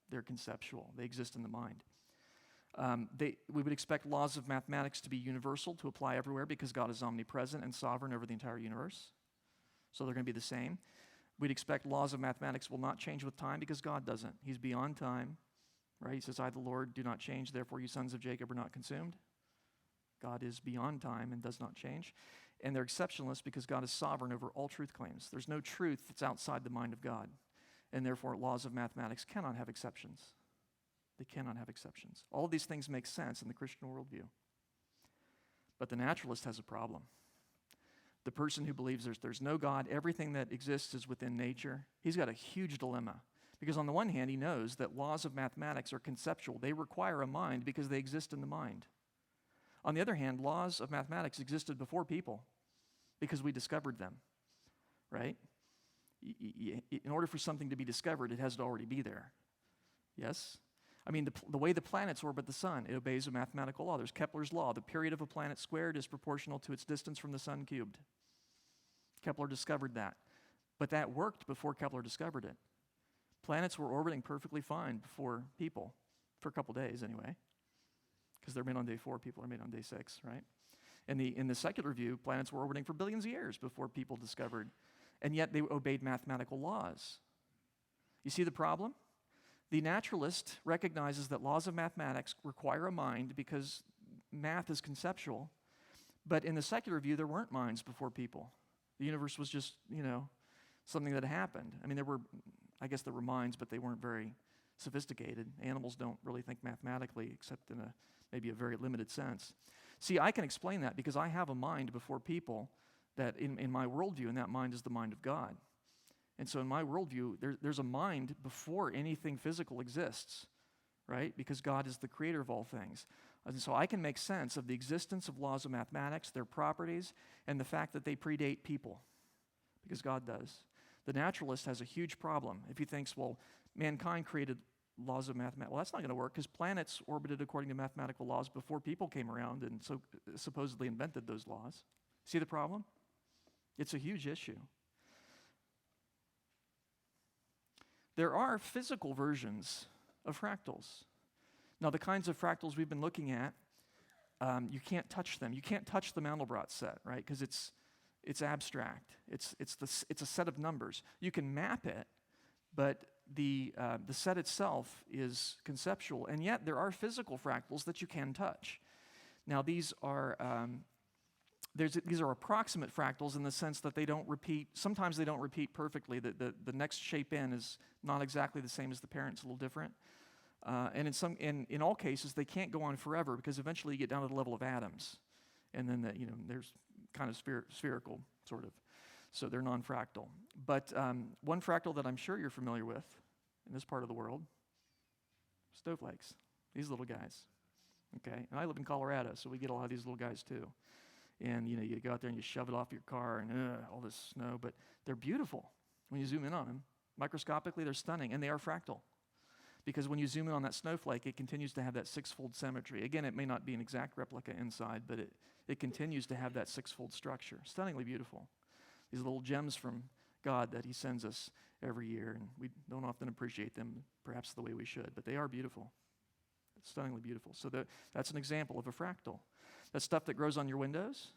They're conceptual. They exist in the mind. We would expect laws of mathematics to be universal, to apply everywhere, because God is omnipresent and sovereign over the entire universe. So they're going to be the same. We'd expect laws of mathematics will not change with time, because God doesn't. He's beyond time, right? He says, I, the Lord, do not change, therefore you sons of Jacob are not consumed. God is beyond time and does not change. And they're exceptionalists because God is sovereign over all truth claims. There's no truth that's outside the mind of God. And therefore, laws of mathematics cannot have exceptions. They cannot have exceptions. All of these things make sense in the Christian worldview. But the naturalist has a problem. The person who believes there's no God, everything that exists is within nature, he's got a huge dilemma. Because on the one hand, he knows that laws of mathematics are conceptual. They require a mind because they exist in the mind. On the other hand, laws of mathematics existed before people because we discovered them, right? In order for something to be discovered, it has to already be there. Yes? I mean, the way the planets orbit the sun, it obeys a mathematical law. There's Kepler's law. The period of a planet squared is proportional to its distance from the sun cubed. Kepler discovered that. But that worked before Kepler discovered it. Planets were orbiting perfectly fine before people, for a couple days anyway, because they're made on day 4, people are made on day 6, right? In the secular view, planets were orbiting for billions of years before people discovered, and yet they obeyed mathematical laws. You see the problem? The naturalist recognizes that laws of mathematics require a mind because math is conceptual, but in the secular view, there weren't minds before people. The universe was just, something that happened. I mean, there were minds, but they weren't very sophisticated. Animals don't really think mathematically, except in maybe a very limited sense. See, I can explain that because I have a mind before people that in my worldview, and that mind is the mind of God. And so in my worldview, there's a mind before anything physical exists, right? Because God is the creator of all things. And so I can make sense of the existence of laws of mathematics, their properties, and the fact that they predate people, because God does. The naturalist has a huge problem if he thinks, well, mankind created laws of mathematics. Well, that's not going to work because planets orbited according to mathematical laws before people came around and so supposedly invented those laws. See the problem? It's a huge issue. There are physical versions of fractals. Now, the kinds of fractals we've been looking at, you can't touch them. You can't touch the Mandelbrot set, right? Because it's abstract. It's a set of numbers. You can map it, but the set itself is conceptual, and yet there are physical fractals that you can touch. Now, these are approximate fractals in the sense that they don't repeat. Sometimes they don't repeat perfectly. The next shape in is not exactly the same as the parent. It's a little different. And in all cases, they can't go on forever because eventually you get down to the level of atoms, and then there's kind of spherical sort of. So they're non-fractal. But one fractal that I'm sure you're familiar with in this part of the world, snowflakes. These little guys. Okay, and I live in Colorado, so we get a lot of these little guys too. And you go out there and you shove it off your car and all this snow, but they're beautiful when you zoom in on them. Microscopically, they're stunning, and they are fractal. Because when you zoom in on that snowflake, it continues to have that 6-fold symmetry. Again, it may not be an exact replica inside, but it continues to have that 6-fold structure. Stunningly beautiful. These little gems from God that he sends us every year, and we don't often appreciate them perhaps the way we should, but they are beautiful. Stunningly beautiful. So that's an example of a fractal. That stuff that grows on your windows,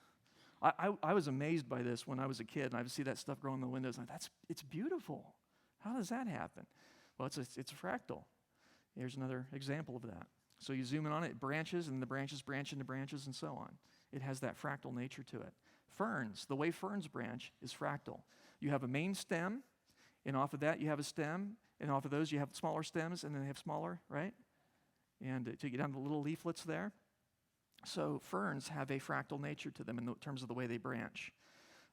I was amazed by this when I was a kid, and I would see that stuff grow on the windows, and it's beautiful. How does that happen? Well, it's a fractal. Here's another example of that. So you zoom in on it, it branches, and the branches branch into branches, and so on. It has that fractal nature to it. Ferns, the way ferns branch is fractal. You have a main stem, and off of that you have a stem, and off of those you have smaller stems, and then they have smaller, right? And to get down to the little leaflets there. So ferns have a fractal nature to them in terms of the way they branch.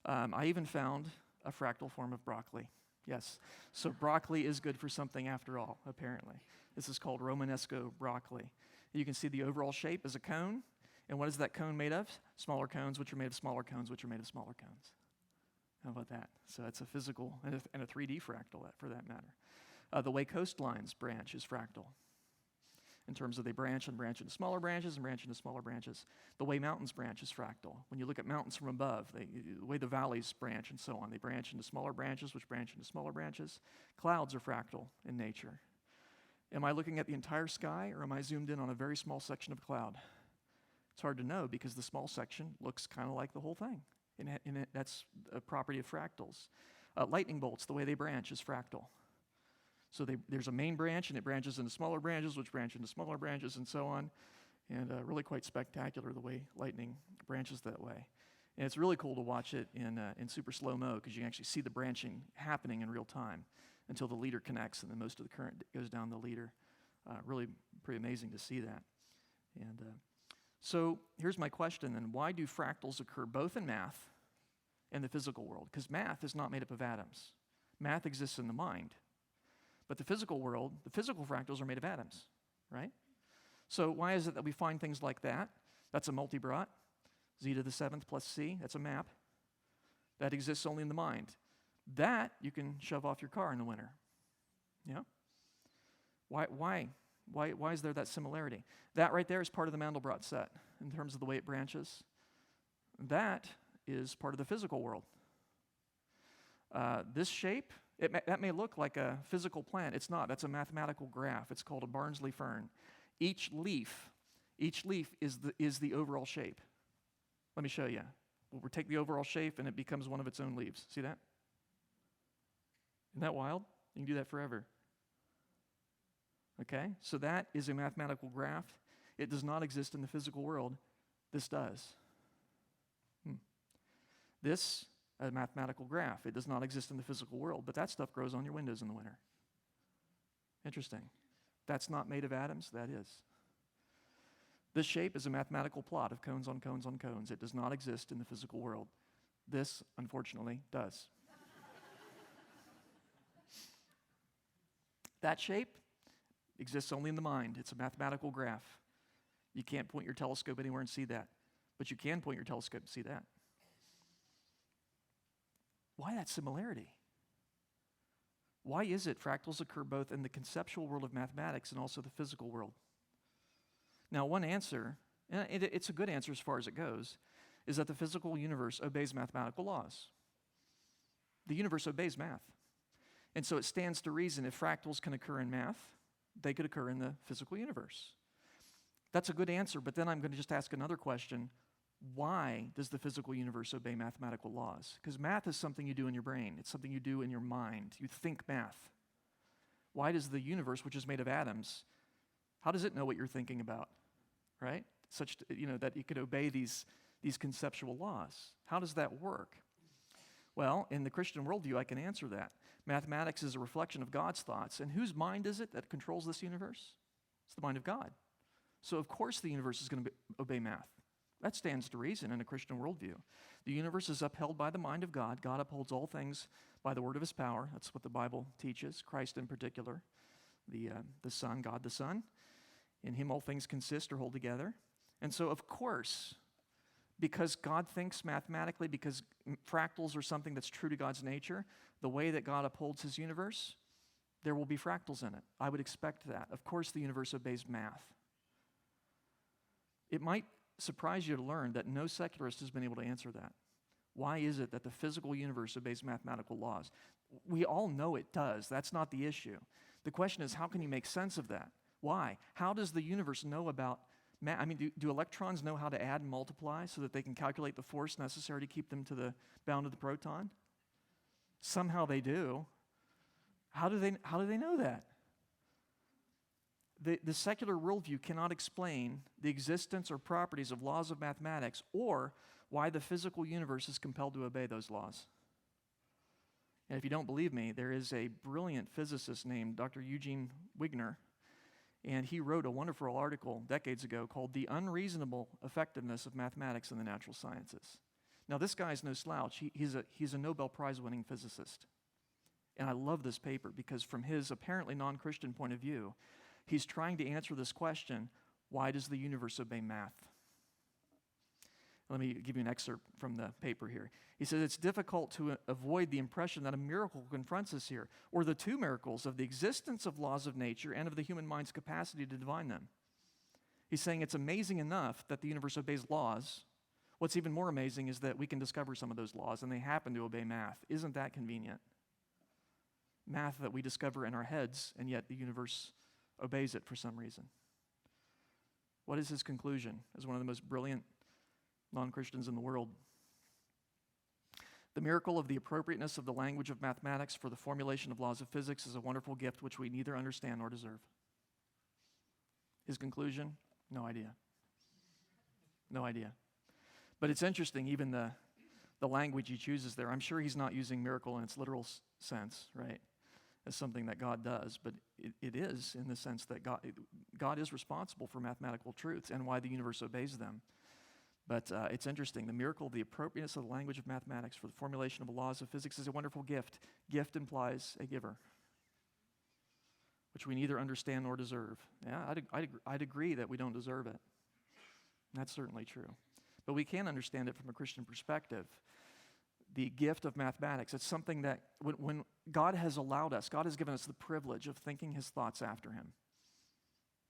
I even found a fractal form of broccoli. Yes, so broccoli is good for something after all, apparently. This is called Romanesco broccoli. You can see the overall shape is a cone. And what is that cone made of? Smaller cones, which are made of smaller cones, which are made of smaller cones. How about that? So it's a physical and a 3D fractal, for that matter. The way coastlines branch is fractal. In terms of they branch into smaller branches and branch into smaller branches. The way mountains branch is fractal. When you look at mountains from above, the way the valleys branch and so on, they branch into smaller branches, which branch into smaller branches. Clouds are fractal in nature. Am I looking at the entire sky, or am I zoomed in on a very small section of cloud? It's hard to know because the small section looks kind of like the whole thing. And that's a property of fractals. Lightning bolts, the way they branch is fractal. So there's a main branch, and it branches into smaller branches, which branch into smaller branches, and so on. And really quite spectacular the way lightning branches that way. And it's really cool to watch it in super slow-mo because you can actually see the branching happening in real time until the leader connects, and then most of the current goes down the leader. Really pretty amazing to see that. And so here's my question then. Why do fractals occur both in math and the physical world? Because math is not made up of atoms. Math exists in the mind. But the physical world, the physical fractals are made of atoms, right? So why is it that we find things like that? That's a multibrot, z to the 7th plus c, that's a map. That exists only in the mind. That you can shove off your car in the winter. Yeah? Why is there that similarity? That right there is part of the Mandelbrot set in terms of the way it branches. That is part of the physical world. This shape, that may look like a physical plant. It's not. That's a mathematical graph. It's called a Barnsley Fern. Each leaf is the overall shape. Let me show you. We'll take the overall shape and it becomes one of its own leaves. See that? Isn't that wild? You can do that forever. Okay? So that is a mathematical graph. It does not exist in the physical world. This does. This a mathematical graph. It does not exist in the physical world, but that stuff grows on your windows in the winter. Interesting. That's not made of atoms? That is. This shape is a mathematical plot of cones on cones on cones. It does not exist in the physical world. This, unfortunately, does. That shape exists only in the mind. It's a mathematical graph. You can't point your telescope anywhere and see that, but you can point your telescope and see that. Why that similarity? Why is it fractals occur both in the conceptual world of mathematics and also the physical world? Now, one answer, and it's a good answer as far as it goes, is that the physical universe obeys mathematical laws. The universe obeys math. And so it stands to reason if fractals can occur in math, they could occur in the physical universe. That's a good answer, but then I'm going to just ask another question. Why does the physical universe obey mathematical laws? Because math is something you do in your brain. It's something you do in your mind. You think math. Why does the universe, which is made of atoms, how does it know what you're thinking about, right? Such, that it could obey these conceptual laws. How does that work? Well, in the Christian worldview, I can answer that. Mathematics is a reflection of God's thoughts. And whose mind is it that controls this universe? It's the mind of God. So, of course, the universe is going to obey math. That stands to reason in a Christian worldview. The universe is upheld by the mind of God. God upholds all things by the word of his power. That's what the Bible teaches, Christ in particular, the Son, God the Son. In him all things consist or hold together. And so, of course, because God thinks mathematically, because fractals are something that's true to God's nature, the way that God upholds his universe, there will be fractals in it. I would expect that. Of course, the universe obeys math. It might surprise you to learn that no secularist has been able to answer that. Why is it that the physical universe obeys mathematical laws? We all know it does. That's not the issue. The question is, how can you make sense of that? Why? How does the universe know about math? I mean, do electrons know how to add and multiply so that they can calculate the force necessary to keep them to the bound of the proton? Somehow they do. How do they know that? The secular worldview cannot explain the existence or properties of laws of mathematics or why the physical universe is compelled to obey those laws. And if you don't believe me, there is a brilliant physicist named Dr. Eugene Wigner, And he wrote a wonderful article decades ago called The Unreasonable Effectiveness of Mathematics in the Natural Sciences. Now, this guy's no slouch. He's a Nobel Prize-winning physicist. And I love this paper because from his apparently non-Christian point of view, he's trying to answer this question, why does the universe obey math? Let me give you an excerpt from the paper here. He says, it's difficult to avoid the impression that a miracle confronts us here, or the two miracles of the existence of laws of nature and of the human mind's capacity to divine them. He's saying it's amazing enough that the universe obeys laws. What's even more amazing is that we can discover some of those laws, and they happen to obey math. Isn't that convenient? Math that we discover in our heads, and yet the universe obeys it for some reason. What is his conclusion as one of the most brilliant non-Christians in the world? The miracle of the appropriateness of the language of mathematics for the formulation of laws of physics is a wonderful gift which we neither understand nor deserve. His conclusion? No idea. No idea. But it's interesting, even the language he chooses there. I'm sure he's not using miracle in its literal sense, right? As something that God does, but it is in the sense that God is responsible for mathematical truths and why the universe obeys them. But it's interesting. The miracle of the appropriateness of the language of mathematics for the formulation of the laws of physics is a wonderful gift. Gift implies a giver, which we neither understand nor deserve. Yeah, I'd agree that we don't deserve it. That's certainly true. But we can understand it from a Christian perspective. The gift of mathematics, it's something that when God has allowed us, God has given us the privilege of thinking his thoughts after him.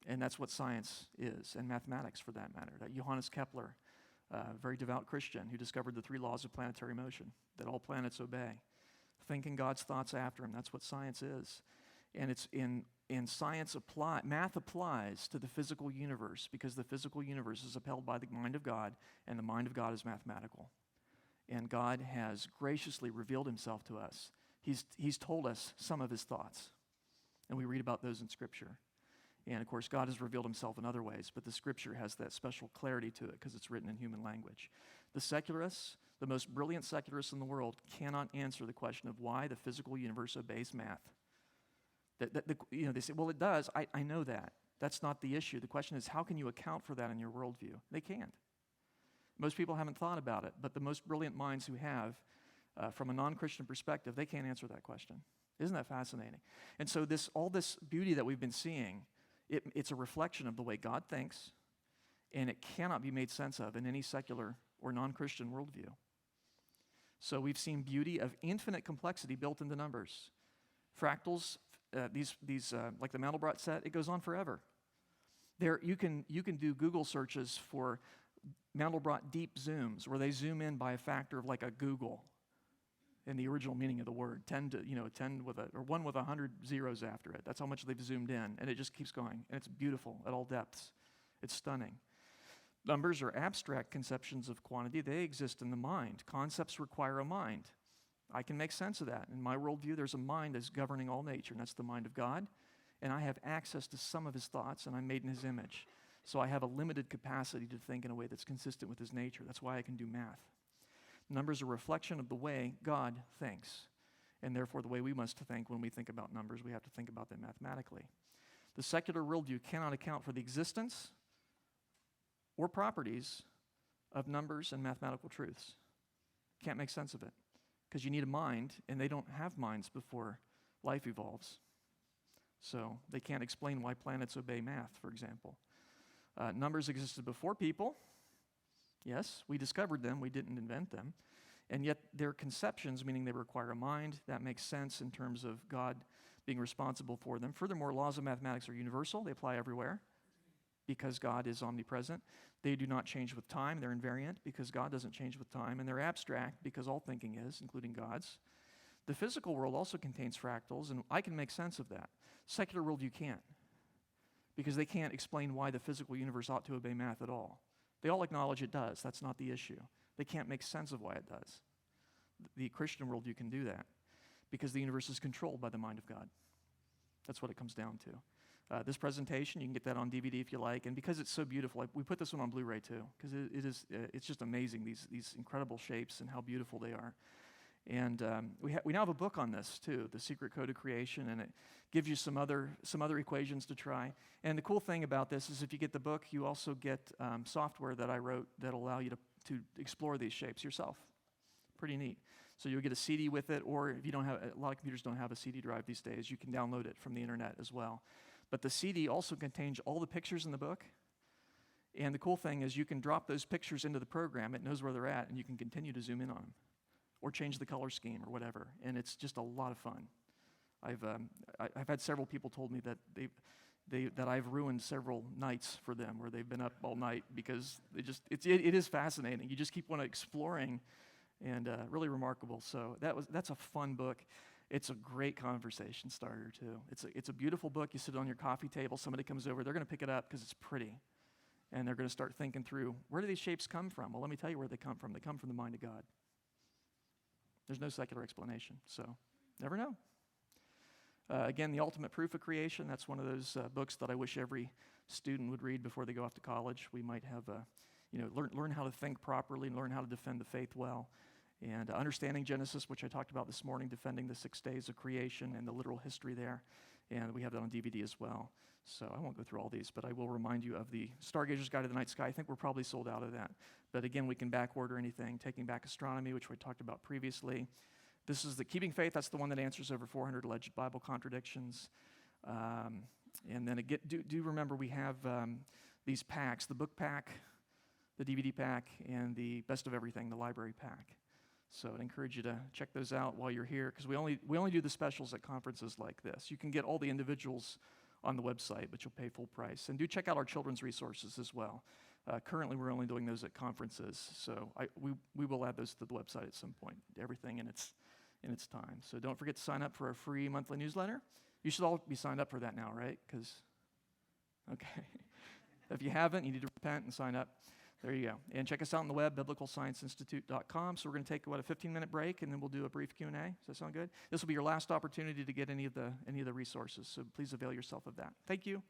And that's what science is, and mathematics for that matter. That Johannes Kepler, a very devout Christian who discovered the 3 laws of planetary motion, that all planets obey. Thinking God's thoughts after him, that's what science is. And it's in science, math applies to the physical universe because the physical universe is upheld by the mind of God, and the mind of God is mathematical. And God has graciously revealed himself to us. He's told us some of his thoughts, and we read about those in Scripture. And, of course, God has revealed himself in other ways, but the Scripture has that special clarity to it because it's written in human language. The secularists, the most brilliant secularists in the world, cannot answer the question of why the physical universe obeys math. They say, well, it does. I know that. That's not the issue. The question is, how can you account for that in your worldview? They can't. Most people haven't thought about it, but the most brilliant minds who have, from a non-Christian perspective, they can't answer that question. Isn't that fascinating? And so all this beauty that we've been seeing, it's a reflection of the way God thinks, and it cannot be made sense of in any secular or non-Christian worldview. So we've seen beauty of infinite complexity built into numbers. Fractals, these like the Mandelbrot set, it goes on forever. You can do Google searches for Mandelbrot deep zooms, where they zoom in by a factor of like a Google in the original meaning of the word, 1 with 100 zeros after it. That's how much they've zoomed in, and it just keeps going, and it's beautiful at all depths. It's stunning. Numbers are abstract conceptions of quantity. They exist in the mind. Concepts require a mind. I can make sense of that. In my worldview, there's a mind that's governing all nature, and that's the mind of God, and I have access to some of his thoughts, and I'm made in his image. So I have a limited capacity to think in a way that's consistent with his nature. That's why I can do math. Numbers are a reflection of the way God thinks, and therefore the way we must think when we think about numbers, we have to think about them mathematically. The secular worldview cannot account for the existence or properties of numbers and mathematical truths. Can't make sense of it, because you need a mind, and they don't have minds before life evolves. So they can't explain why planets obey math, for example. Numbers existed before people. Yes, we discovered them, we didn't invent them. And yet they're conceptions, meaning they require a mind. That makes sense in terms of God being responsible for them. Furthermore, laws of mathematics are universal. They apply everywhere because God is omnipresent. They do not change with time. They're invariant because God doesn't change with time. And they're abstract because all thinking is, including God's. The physical world also contains fractals, and I can make sense of that. Secular worldview can't, because they can't explain why the physical universe ought to obey math at all. They all acknowledge it does. That's not the issue. They can't make sense of why it does. The Christian worldview can do that because the universe is controlled by the mind of God. That's what it comes down to. This presentation, you can get that on DVD if you like, and because it's so beautiful, we put this one on Blu-ray too, because it's just amazing, these incredible shapes and how beautiful they are. And we now have a book on this too, The Secret Code of Creation, and it gives you some other equations to try. And the cool thing about this is if you get the book, you also get software that I wrote that'll allow you to explore these shapes yourself. Pretty neat. So you'll get a CD with it, or if you don't have, a lot of computers don't have a CD drive these days, you can download it from the internet as well. But the CD also contains all the pictures in the book. And the cool thing is you can drop those pictures into the program, it knows where they're at, and you can continue to zoom in on them or change the color scheme or whatever. And it's just a lot of fun. I've had several people told me that that I've ruined several nights for them where they've been up all night because it is fascinating. You just keep on exploring, and really remarkable. So that's a fun book. It's a great conversation starter too. It's a beautiful book. You sit on your coffee table, somebody comes over, they're going to pick it up because it's pretty. And they're going to start thinking through, where do these shapes come from? Well, let me tell you where they come from. They come from the mind of God. There's no secular explanation, so never know. Again, The Ultimate Proof of Creation, that's one of those books that I wish every student would read before they go off to college. We might have, learn how to think properly, learn how to defend the faith well. And Understanding Genesis, which I talked about this morning, defending the 6 days of creation and the literal history there. And we have that on DVD as well. So I won't go through all these, but I will remind you of the Stargazer's Guide to the Night Sky. I think we're probably sold out of that. But again, we can back order anything. Taking Back Astronomy, which we talked about previously. This is the Keeping Faith. That's the one that answers over 400 alleged Bible contradictions. And then again, do remember we have these packs, the book pack, the DVD pack, and the Best of Everything, the library pack. So I'd encourage you to check those out while you're here, because we only do the specials at conferences like this. You can get all the individuals on the website, but you'll pay full price. And do check out our children's resources as well. Currently, we're only doing those at conferences, so we will add those to the website at some point, everything in its time. So don't forget to sign up for our free monthly newsletter. You should all be signed up for that now, right? Okay. If you haven't, you need to repent and sign up. There you go. And check us out on the web, biblicalscienceinstitute.com. So we're going to take, a 15-minute break, and then we'll do a brief Q&A. Does that sound good? This will be your last opportunity to get any of the resources, so please avail yourself of that. Thank you.